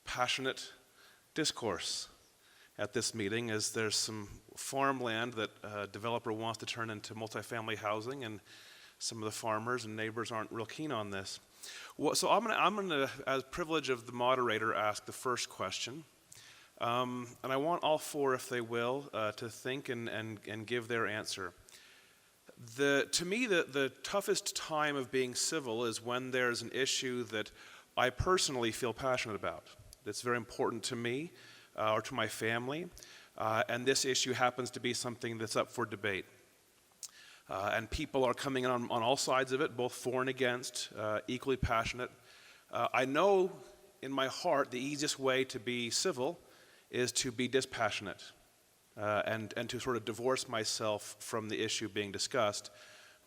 passionate discourse at this meeting, as there's some farmland that a developer wants to turn into multifamily housing, and some of the farmers and neighbors aren't real keen on this. Well, so I'm gonna, as privilege of the moderator, ask the first question. And I want all four, if they will, to think and give their answer. To me, the toughest time of being civil is when there's an issue that I personally feel passionate about, that's very important to me or to my family, and this issue happens to be something that's up for debate. And people are coming in on all sides of it, both for and against, equally passionate. I know in my heart the easiest way to be civil is to be dispassionate and to sort of divorce myself from the issue being discussed.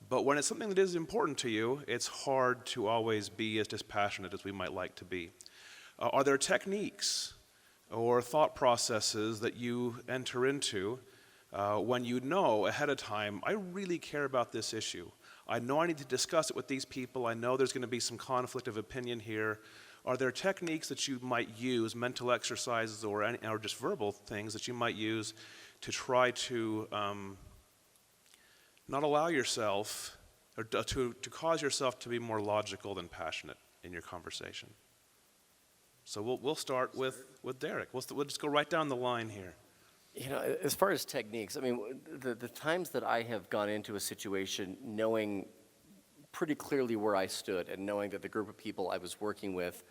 But when it's something that is important to you, it's hard to always be as dispassionate as we might like to be. Are there techniques or thought processes that you enter into when you know ahead of time, I really care about this issue. I know I need to discuss it with these people. I know there's going to be some conflict of opinion here. Are there techniques that you might use, mental exercises or just verbal things that you might use to try to not allow yourself, or to cause yourself to be more logical than passionate in your conversation? So we'll start with Derek. We'll just go right down the line here. You know, as far as techniques, I mean, the times that I have gone into a situation knowing pretty clearly where I stood and knowing that the group of people I was working with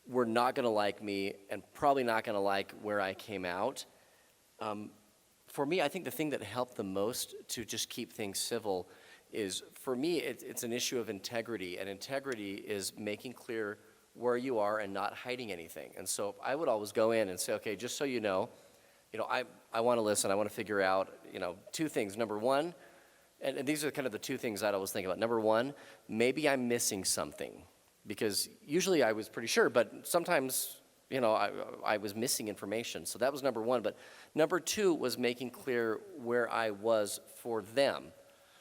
were not going to like me and probably not going to like where I came out, for me, I think the thing that helped the most to just keep things civil is, for me, it's an issue of integrity, and integrity is making clear where you are and not hiding anything. And so I would always go in and say, okay, just so you know, I want to listen. I want to figure out, two things. Number one, and these are kind of the two things I'd always think about. Number one, maybe I'm missing something, because usually I was pretty sure, but sometimes, I was missing information. So that was number one. But number two was making clear where I was for them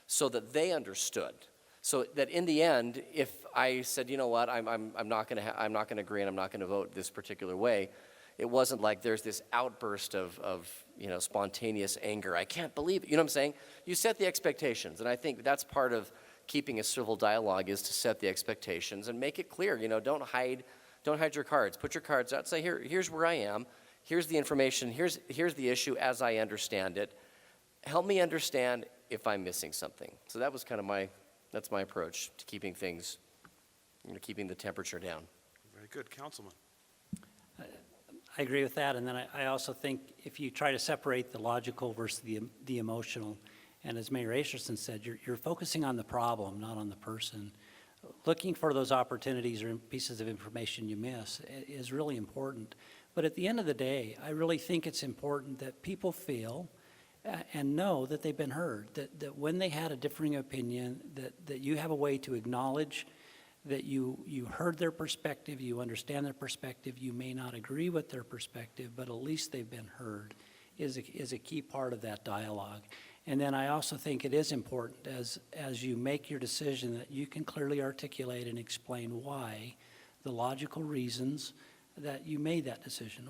so that they understood. So that in the end, if I said, you know what, I'm not going to agree and I'm not going to vote this particular way, it wasn't like there's this outburst of spontaneous anger. I can't believe it. You know what I'm saying? You set the expectations, and I think that's part of keeping a civil dialogue, is to set the expectations and make it clear. Don't hide your cards. Put your cards out. Say, here's where I am. Here's the information. Here's the issue as I understand it. Help me understand if I'm missing something. So that was kind of that's my approach to keeping things, keeping the temperature down. Very good. Councilman. I agree with that, and then I also think if you try to separate the logical versus the emotional, and as Mayor Acherson said, you're focusing on the problem, not on the person. Looking for those opportunities or pieces of information you miss is really important. But at the end of the day, I really think it's important that people feel and know that they've been heard, that when they had a differing opinion, that you have a way to acknowledge that you heard their perspective, you understand their perspective, you may not agree with their perspective, but at least they've been heard, is a key part of that dialogue. And then I also think it is important as you make your decision that you can clearly articulate and explain why, the logical reasons that you made that decision,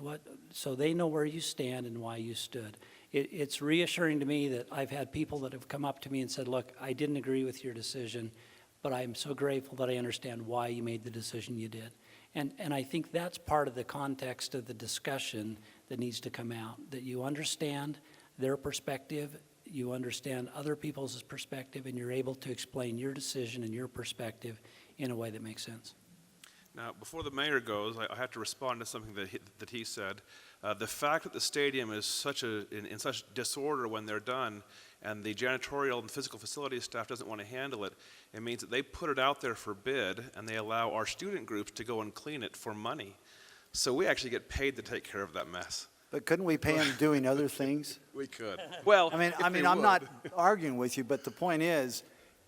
so they know where you stand and why you stood. It's reassuring to me that I've had people that have come up to me and said, look, I didn't agree with your decision, but I'm so grateful that I understand why you made the decision you did. And I think that's part of the context of the discussion that needs to come out, that you understand their perspective, you understand other people's perspective, and you're able to explain your decision and your perspective in a way that makes sense. Now, before the mayor goes, I have to respond to something that he said. The fact that the stadium is in such disorder when they're done, and the janitorial and physical facilities staff doesn't want to handle it, it means that they put it out there for bid, and they allow our student groups to go and clean it for money. So we actually get paid to take care of that mess. But couldn't we pay them doing other things? We could. Well, I mean, I'm not arguing with you, but the point is,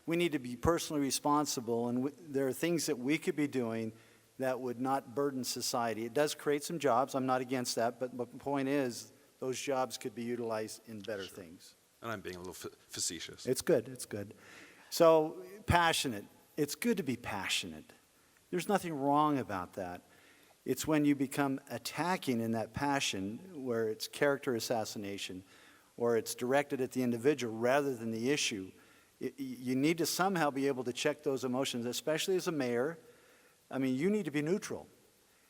we need to be personally responsible, and there are things that we could be doing that would not burden society. It does create some jobs, I'm not against that, but the point is, those jobs could be utilized in better things. And I'm being a little facetious. It's good, it's good. So, passionate. It's good to be passionate. There's nothing wrong about that. It's when you become attacking in that passion, where it's character assassination, or it's directed at the individual rather than the issue. You need to somehow be able to check those emotions, especially as a mayor. I mean, you need to be neutral.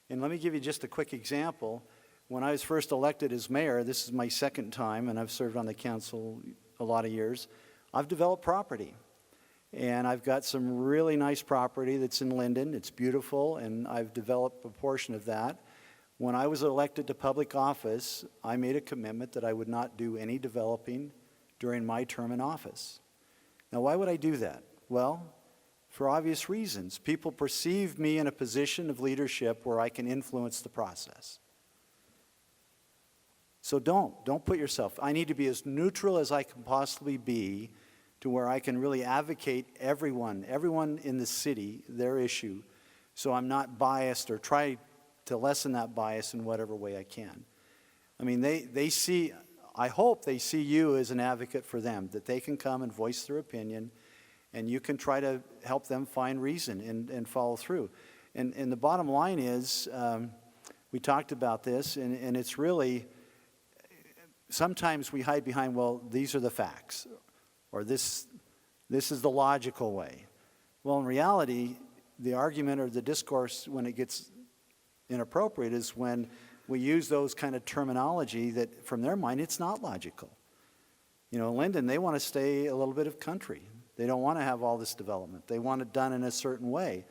And let me give you just a quick example. When I was first elected as mayor, this is my second time, and I've served on the council a lot of years, I've developed property. And I've got some really nice property that's in Linden. It's beautiful, and I've developed a portion of that. When I was elected to public office, I made a commitment that I would not do any developing during my term in office. Now, why would I do that? Well, for obvious reasons. People perceive me in a position of leadership where I can influence the process. So don't put yourself, I need to be as neutral as I can possibly be to where I can really advocate everyone in the city, their issue, so I'm not biased or try to lessen that bias in whatever way I can. I mean, they see, I hope they see you as an advocate for them, that they can come and voice their opinion, and you can try to help them find reason and follow through. And the bottom line is, we talked about this, and it's really, sometimes we hide behind, well, these are the facts, or this is the logical way. Well, in reality, the argument or the discourse, when it gets inappropriate, is when we use those kind of terminology that, from their mind, it's not logical. You know, Linden, they want to stay a little bit of country. They don't want to have all this development. They want it done in a certain way.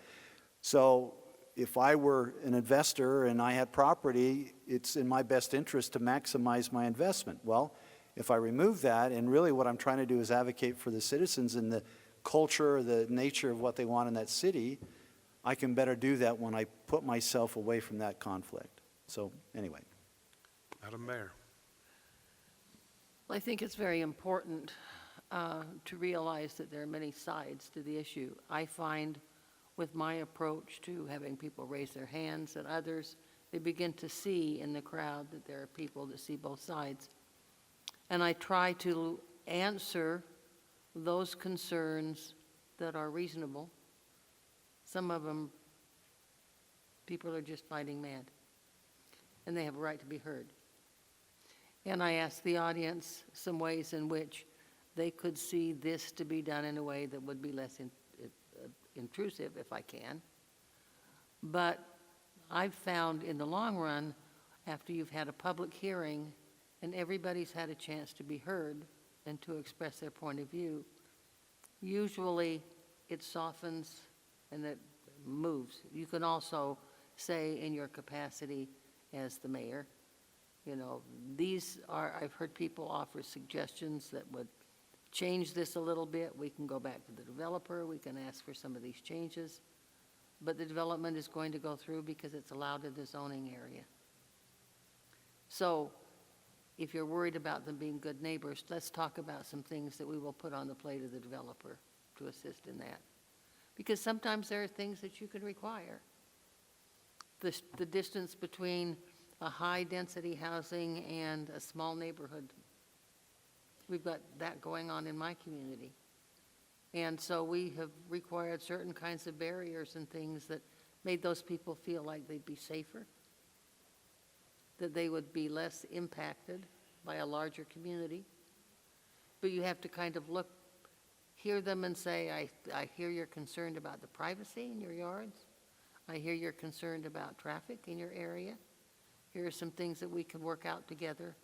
So if I were an investor and I had property, it's in my best interest to maximize my investment. Well, if I remove that, and really what I'm trying to do is advocate for the citizens and the culture, the nature of what they want in that city, I can better do that when I put myself away from that conflict. So anyway. Madam Mayor. Well, I think it's very important to realize that there are many sides to the issue. I find with my approach to having people raise their hands and others, they begin to see in the crowd that there are people that see both sides. And I try to answer those concerns that are reasonable. Some of them, people are just fighting mad, and they have a right to be heard. And I ask the audience some ways in which they could see this to be done in a way that would be less intrusive, if I can. But I've found in the long run, after you've had a public hearing and everybody's had a chance to be heard and to express their point of view, usually it softens and it moves. You can also say in your capacity as the mayor, you know, I've heard people offer suggestions that would change this a little bit. We can go back to the developer, we can ask for some of these changes, but the development is going to go through because it's allowed in the zoning area. So if you're worried about them being good neighbors, let's talk about some things that we will put on the plate of the developer to assist in that. Because sometimes there are things that you can require. The distance between a high-density housing and a small neighborhood. We've got that going on in my community. And so we have required certain kinds of barriers and things that made those people feel like they'd be safer, that they would be less impacted by a larger community. But you have to kind of hear them and say, I hear you're concerned about the privacy in your yards. I hear you're concerned about traffic in your area. Here are some things that we can work out together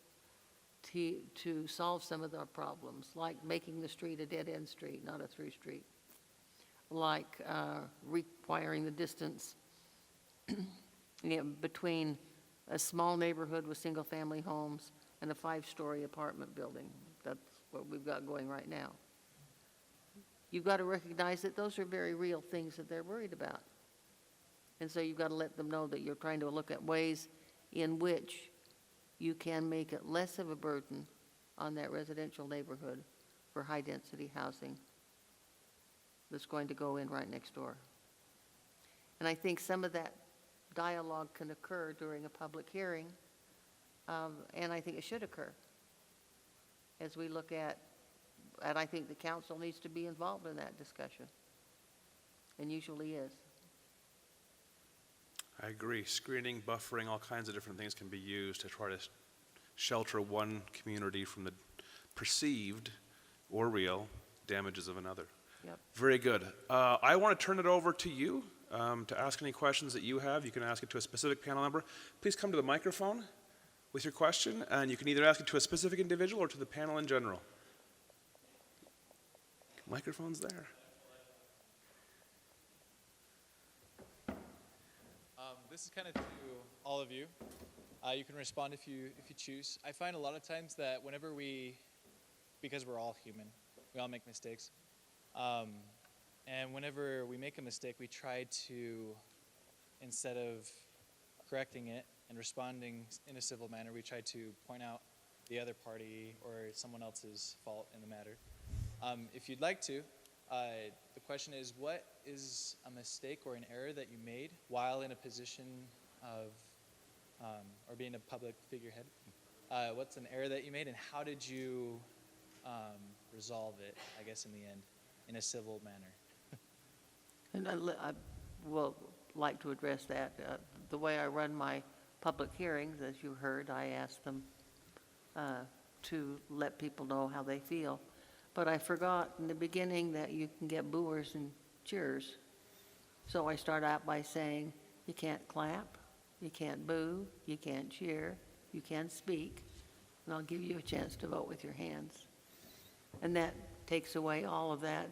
to solve some of the problems, like making the street a dead-end street, not a through street, like requiring the distance between a small neighborhood with single-family homes and a 5-story apartment building. That's what we've got going right now. You've got to recognize that those are very real things that they're worried about. And so you've got to let them know that you're trying to look at ways in which you can make it less of a burden on that residential neighborhood for high-density housing that's going to go in right next door. And I think some of that dialogue can occur during a public hearing, and I think it should occur as we look at, and I think the council needs to be involved in that discussion, and usually is. I agree. Screening, buffering, all kinds of different things can be used to try to shelter one community from the perceived or real damages of another. Yep. Very good. I want to turn it over to you to ask any questions that you have. You can ask it to a specific panel member. Please come to the microphone with your question, and you can either ask it to a specific individual or to the panel in general. Microphone's there. This is kind of to all of you. You can respond if you choose. I find a lot of times that whenever because we're all human, we all make mistakes, and whenever we make a mistake, we try to, instead of correcting it and responding in a civil manner, we try to point out the other party or someone else's fault in the matter. If you'd like to, the question is, what is a mistake or an error that you made while in a position of, or being a public figurehead? What's an error that you made, and how did you resolve it, I guess, in the end, in a civil manner? And I will like to address that. The way I run my public hearings, as you heard, I ask them to let people know how they feel. But I forgot in the beginning that you can get booers and cheers. So I start out by saying, you can't clap, you can't boo, you can't cheer, you can't speak, and I'll give you a chance to vote with your hands. And that takes away all of that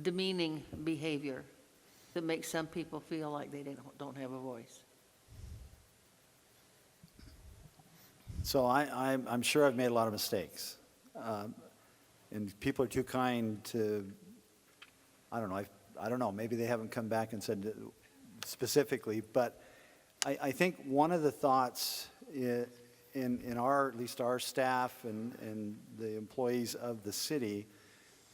demeaning behavior that makes some people feel like they don't have a voice. So I'm sure I've made a lot of mistakes. And people are too kind to, I don't know, maybe they haven't come back and said specifically, but I think one of the thoughts in our, at least our staff and the employees of the city,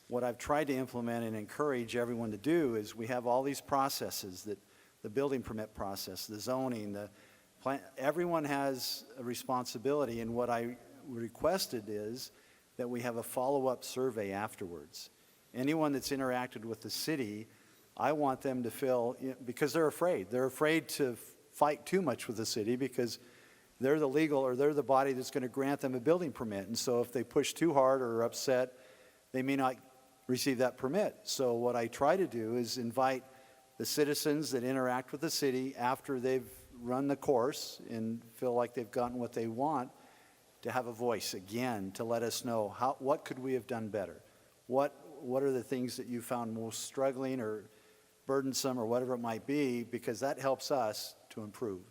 what I've tried to implement and encourage everyone to do is we have all these processes, that the building permit process, the zoning, the plan, everyone has a responsibility, and what I requested is that we have a follow-up survey afterwards. Anyone that's interacted with the city, I want them to feel, because they're afraid. They're afraid to fight too much with the city because they're the legal, or they're the body that's going to grant them a building permit. And so if they push too hard or are upset, they may not receive that permit. So what I try to do is invite the citizens that interact with the city after they've run the course and feel like they've gotten what they want, to have a voice again, to let us know what could we have done better? What are the things that you found most struggling or burdensome or whatever it might be, because that helps us to improve.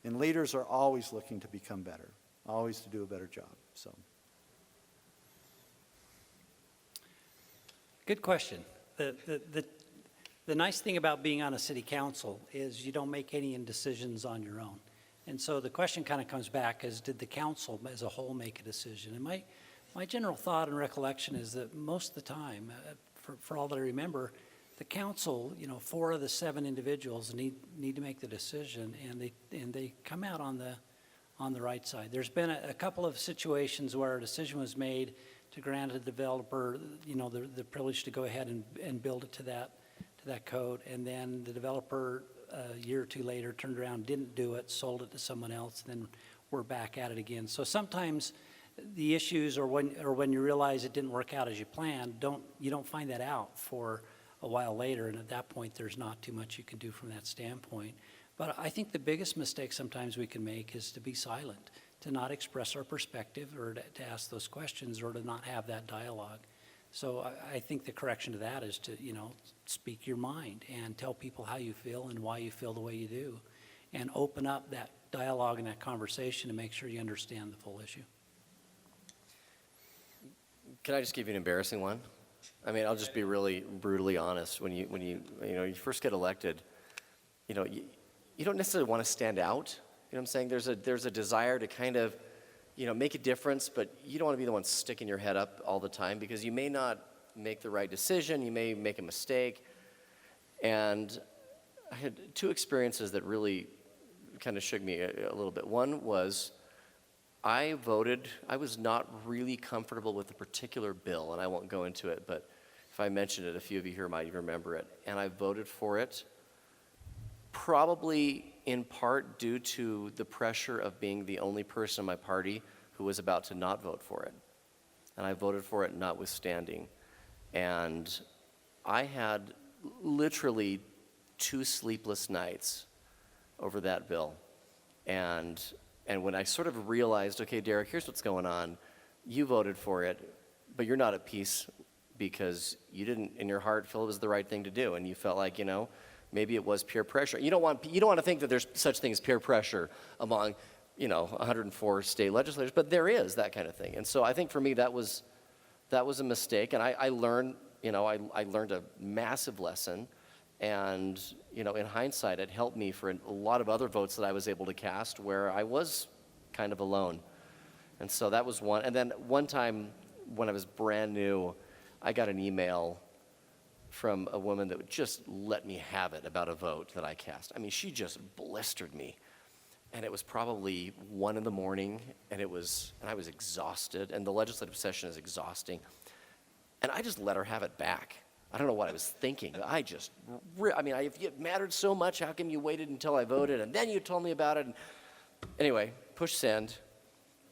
And leaders are always looking to become better, always to do a better job. So, Good question. The nice thing about being on a city council is you don't make any decisions on your own. And so the question kind of comes back as, did the council as a whole make a decision? And my general thought and recollection is that most of the time, for all that I remember, the council, 4 of the 7 individuals need to make the decision, and they come out on the right side. There's been a couple of situations where a decision was made to grant a developer, the privilege to go ahead and build it to that code, and then the developer a year or 2 later turned around, didn't do it, sold it to someone else, and then we're back at it again. So sometimes the issues, or when you realize it didn't work out as you planned, you don't find that out for a while later, and at that point there's not too much you can do from that standpoint. But I think the biggest mistake sometimes we can make is to be silent, to not express our perspective, or to ask those questions, or to not have that dialogue. So I think the correction to that is to, speak your mind and tell people how you feel and why you feel the way you do, and open up that dialogue and that conversation to make sure you understand the full issue. Can I just give you an embarrassing one? I mean, I'll just be really brutally honest. When you first get elected, you don't necessarily want to stand out. You know what I'm saying? There's a desire to kind of, make a difference, but you don't want to be the one sticking your head up all the time, because you may not make the right decision, you may make a mistake. And I had two experiences that really kind of shook me a little bit. One was I was not really comfortable with a particular bill, and I won't go into it, but if I mention it, a few of you here might remember it. And I voted for it, probably in part due to the pressure of being the only person in my party who was about to not vote for it. And I voted for it notwithstanding. And I had literally 2 sleepless nights over that bill. And when I sort of realized, okay, Derek, here's what's going on. You voted for it, but you're not at peace because you didn't, in your heart, feel it was the right thing to do. And you felt like, maybe it was peer pressure. You don't want to think that there's such thing as peer pressure among, 104 state legislators, but there is that kind of thing. And so I think for me that was a mistake, and I learned, I learned a massive lesson, and in hindsight it helped me for a lot of other votes that I was able to cast where I was kind of alone. And so that was one. And then one time when I was brand new, I got an email from a woman that would just let me have it about a vote that I cast. I mean, she just blistered me. And it was probably 1 in the morning, and I was exhausted, and the legislative session is exhausting. And I just let her have it back. I don't know what I was thinking. If it mattered so much, how come you waited until I voted, and then you told me about it? And anyway, push send,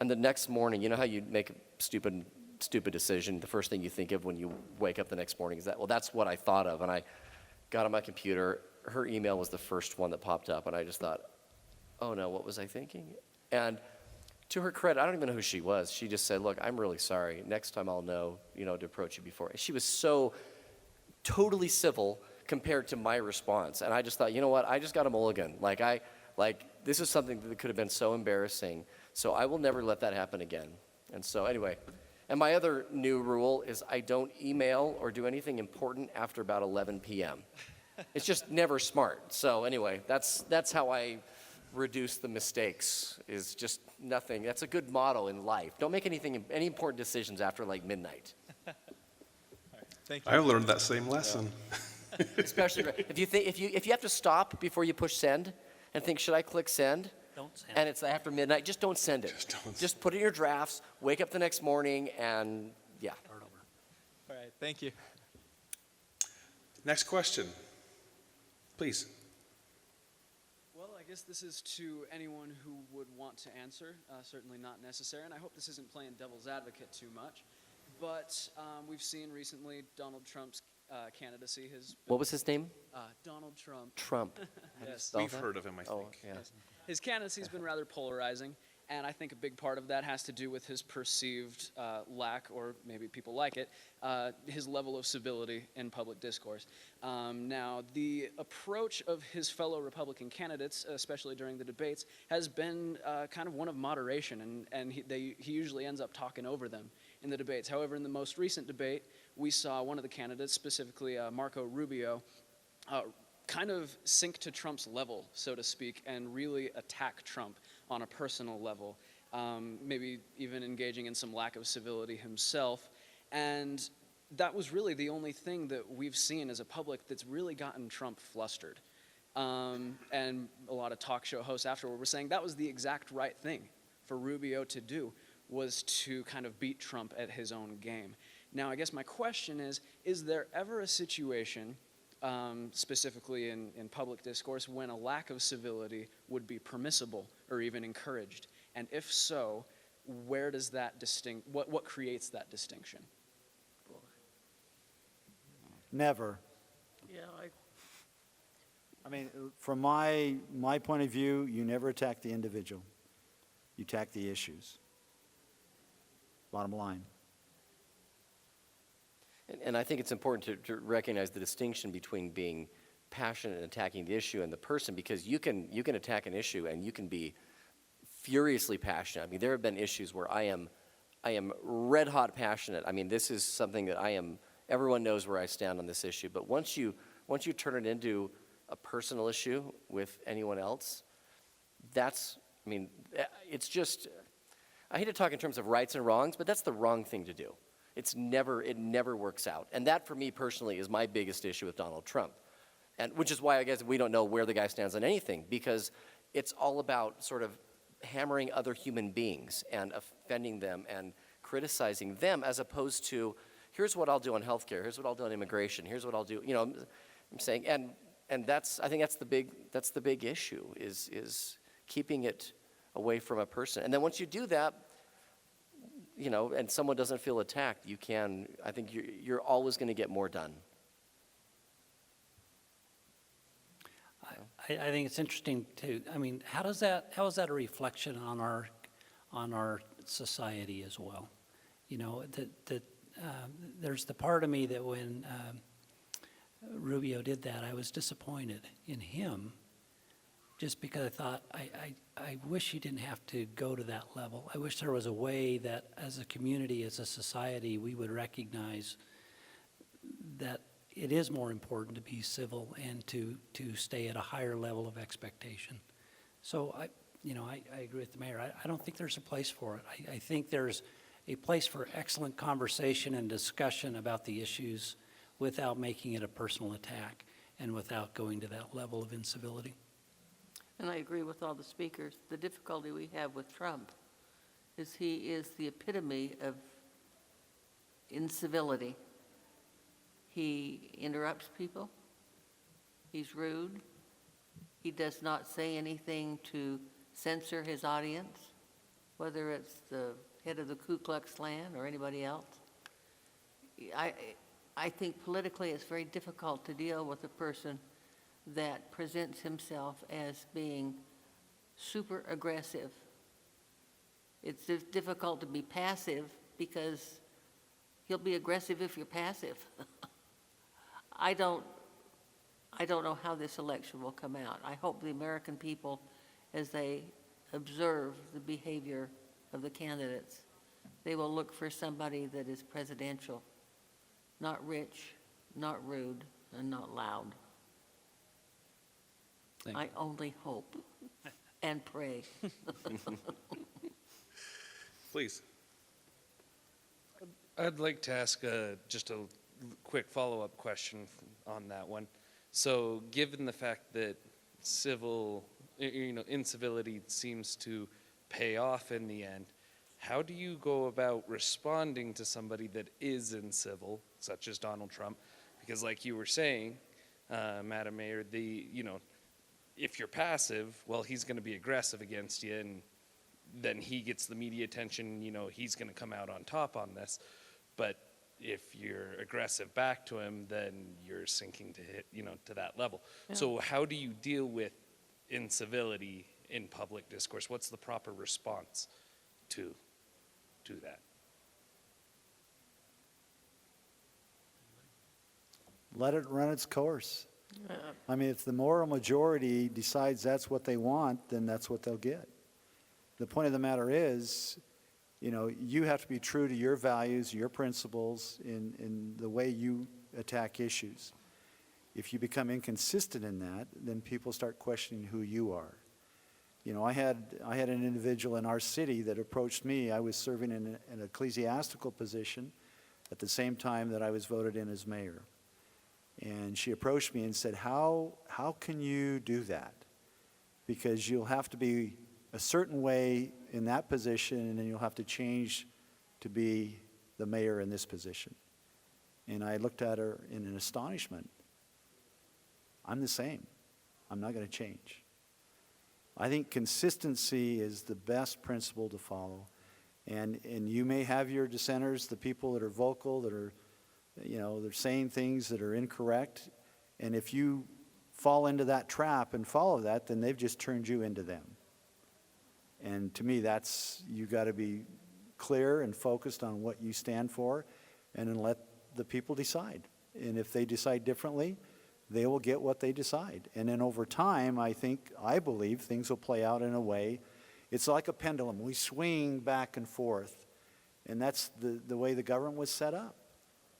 and the next morning, you know how you make a stupid decision, the first thing you think of when you wake up the next morning is that, well, that's what I thought of. And I got on my computer, her email was the first one that popped up, and I just thought, oh no, what was I thinking? And to her credit, I don't even know who she was. She just said, look, I'm really sorry. Next time I'll know, to approach you before. She was so totally civil compared to my response. And I just thought, you know what, I just got a mulligan. This is something that could have been so embarrassing. So I will never let that happen again. And so anyway, and my other new rule is I don't email or do anything important after about 11 p.m. It's just never smart. So anyway, that's how I reduce the mistakes, is just nothing. That's a good motto in life. Don't make any important decisions after midnight. Thank you. I learned that same lesson. Especially if you have to stop before you push send and think, should I click send? Don't send. And it's after midnight, just don't send it. Just put it in your drafts, wake up the next morning, and yeah. Start over. All right, thank you. Next question, please. Well, I guess this is to anyone who would want to answer, certainly not necessary, and I hope this isn't playing devil's advocate too much, but we've seen recently Donald Trump's candidacy. What was his name? Donald Trump. Trump. Yes. We've heard of him, I think. Oh, yeah. His candidacy's been rather polarizing, and I think a big part of that has to do with his perceived lack, or maybe people like it, his level of civility in public discourse. Now, the approach of his fellow Republican candidates, especially during the debates, has been kind of one of moderation, and he usually ends up talking over them in the debates. However, in the most recent debate, we saw one of the candidates, specifically Marco Rubio, kind of sink to Trump's level, so to speak, and really attack Trump on a personal level, maybe even engaging in some lack of civility himself. And that was really the only thing that we've seen as a public that's really gotten Trump flustered. And a lot of talk show hosts afterward were saying that was the exact right thing for Rubio to do, was to kind of beat Trump at his own game. Now, I guess my question is there ever a situation, specifically in public discourse, when a lack of civility would be permissible or even encouraged? And if so, where does that what creates that distinction? Never. Yeah, I mean, from my point of view, you never attack the individual. You attack the issues. Bottom line. And I think it's important to recognize the distinction between being passionate and attacking the issue and the person, because you can attack an issue and you can be furiously passionate. I mean, there have been issues where I am red hot passionate. I mean, this is something that everyone knows where I stand on this issue. But once you turn it into a personal issue with anyone else, it's just, I hate to talk in terms of rights and wrongs, but that's the wrong thing to do. It never works out. And that, for me personally, is my biggest issue with Donald Trump. And which is why I guess we don't know where the guy stands on anything, because it's all about sort of hammering other human beings and offending them and criticizing them, as opposed to, here's what I'll do on healthcare, here's what I'll do on immigration, here's what I'll do, you know, I'm saying, and that's, I think that's the big issue, is keeping it away from a person. And then once you do that, you know, and someone doesn't feel attacked, I think you're always going to get more done. I think it's interesting too. I mean, how is that a reflection on our society as well? You know, there's the part of me that when Rubio did that, I was disappointed in him, just because I thought I wish he didn't have to go to that level. I wish there was a way that, as a community, as a society, we would recognize that it is more important to be civil and to stay at a higher level of expectation. So I agree with the mayor. I don't think there's a place for it. I think there's a place for excellent conversation and discussion about the issues without making it a personal attack and without going to that level of incivility. And I agree with all the speakers. The difficulty we have with Trump is he is the epitome of incivility. He interrupts people. He's rude. He does not say anything to censor his audience, whether it's the head of the Ku Klux Klan or anybody else. I think politically it's very difficult to deal with a person that presents himself as being super aggressive. It's difficult to be passive because he'll be aggressive if you're passive. I don't know how this election will come out. I hope the American people, as they observe the behavior of the candidates, they will look for somebody that is presidential, not rich, not rude, and not loud. I only hope and pray. Please. I'd like to ask just a quick follow-up question on that one. So, given the fact that incivility seems to pay off in the end, how do you go about responding to somebody that is incivil, such as Donald Trump? Because, like you were saying, Madam Mayor, if you're passive, well, he's going to be aggressive against you, and then he gets the media attention. He's going to come out on top on this. But if you're aggressive back to him, then you're sinking to hit, to that level. Yeah. So how do you deal with incivility in public discourse? What's the proper response to that? Let it run its course. I mean, if the moral majority decides that's what they want, then that's what they'll get. The point of the matter is, you have to be true to your values, your principles in the way you attack issues. If you become inconsistent in that, then people start questioning who you are. I had an individual in our city that approached me. I was serving in an ecclesiastical position at the same time that I was voted in as mayor. And she approached me and said, how can you do that? Because you'll have to be a certain way in that position, and then you'll have to change to be the mayor in this position. And I looked at her in an astonishment. I'm the same. I'm not going to change. I think consistency is the best principle to follow. And you may have your dissenters, the people that are vocal, that are, they're saying things that are incorrect. And if you fall into that trap and follow that, then they've just turned you into them. And to me, you got to be clear and focused on what you stand for, and then let the people decide. And if they decide differently, they will get what they decide. And then over time, I believe things will play out in a way. It's like a pendulum. We swing back and forth. And that's the way the government was set up.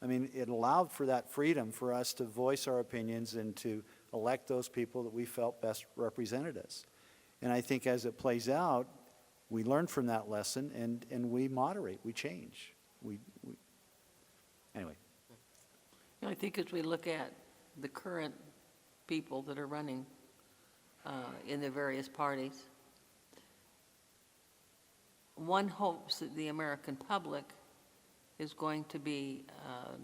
I mean, it allowed for that freedom for us to voice our opinions and to elect those people that we felt best represented us. And I think as it plays out, we learn from that lesson and we moderate, we change. Anyway. I think as we look at the current people that are running in the various parties. One hopes that the American public is going to be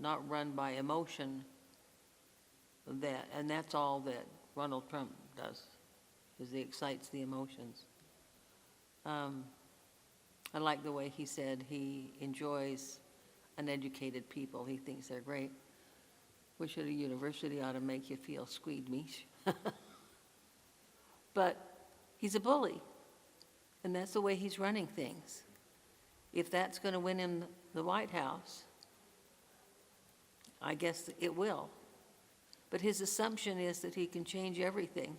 not run by emotion, and that's all that Donald Trump does, is he excites the emotions. I like the way he said he enjoys uneducated people. He thinks they're great. Wish at a university ought to make you feel squeamish. But he's a bully, and that's the way he's running things. If that's going to win him the White House, I guess it will. But his assumption is that he can change everything.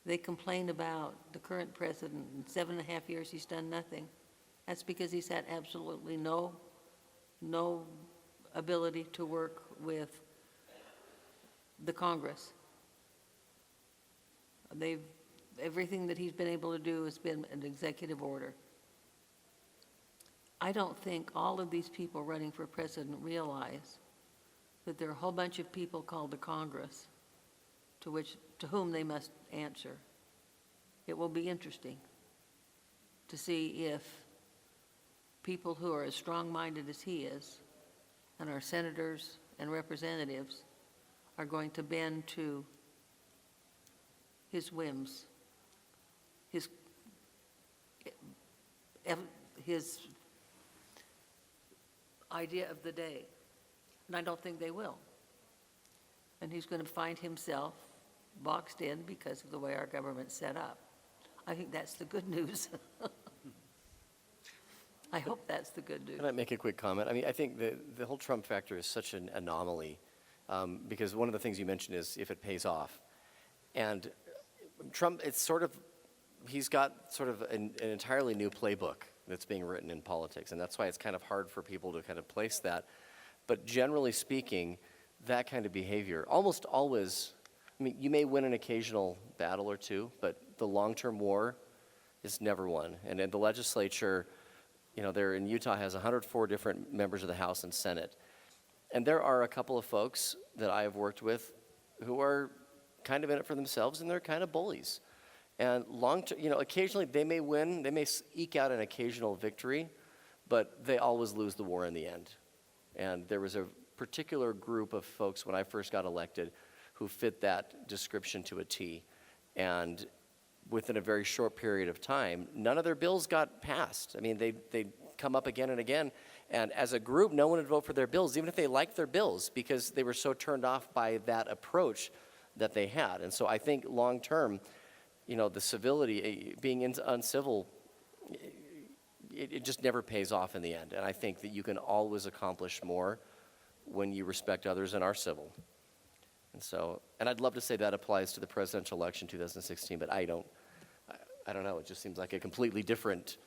They complain about the current president. In 7.5 years, he's done nothing. That's because he's had absolutely no ability to work with the Congress. Everything that he's been able to do has been an executive order. I don't think all of these people running for president realize that there are a whole bunch of people called the Congress to whom they must answer. It will be interesting to see if people who are as strong-minded as he is, and our senators and representatives, are going to bend to his whims, his idea of the day. And I don't think they will. And he's going to find himself boxed in because of the way our government's set up. I think that's the good news. I hope that's the good news. Can I make a quick comment? I mean, I think the whole Trump factor is such an anomaly because one of the things you mentioned is if it pays off. And Trump, he's got sort of an entirely new playbook that's being written in politics. And that's why it's kind of hard for people to kind of place that. But generally speaking, that kind of behavior almost always, I mean, you may win an occasional battle or two, but the long-term war is never won. And in the legislature, there in Utah has 104 different members of the House and Senate. And there are a couple of folks that I have worked with who are kind of in it for themselves, and they're kind of bullies. And occasionally they may win, they may eke out an occasional victory, but they always lose the war in the end. And there was a particular group of folks when I first got elected who fit that description to a T. And within a very short period of time, none of their bills got passed. I mean, they'd come up again and again. And as a group, no one would vote for their bills, even if they liked their bills, because they were so turned off by that approach that they had. And so I think long term, the civility, being uncivil, it just never pays off in the end. And I think that you can always accomplish more when you respect others and are civil. And I'd love to say that applies to the presidential election 2016, but I don't know. It just seems like a completely different.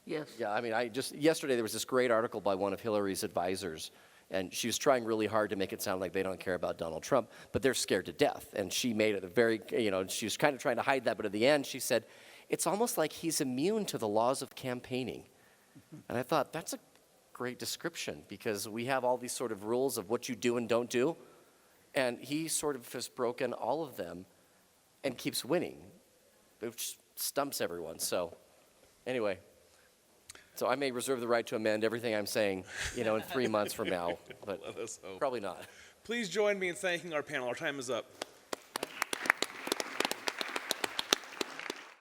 Yes. Yeah, I mean, yesterday there was this great article by one of Hillary's advisors, and she was trying really hard to make it sound like they don't care about Donald Trump, but they're scared to death. And she made it she was kind of trying to hide that, but at the end she said, it's almost like he's immune to the laws of campaigning. And I thought, that's a great description, because we have all these sort of rules of what you do and don't do, and he sort of has broken all of them and keeps winning, which stumps everyone. So anyway, I may reserve the right to amend everything I'm saying, in 3 months from now, but probably not. Please join me in thanking our panel. Our time is up.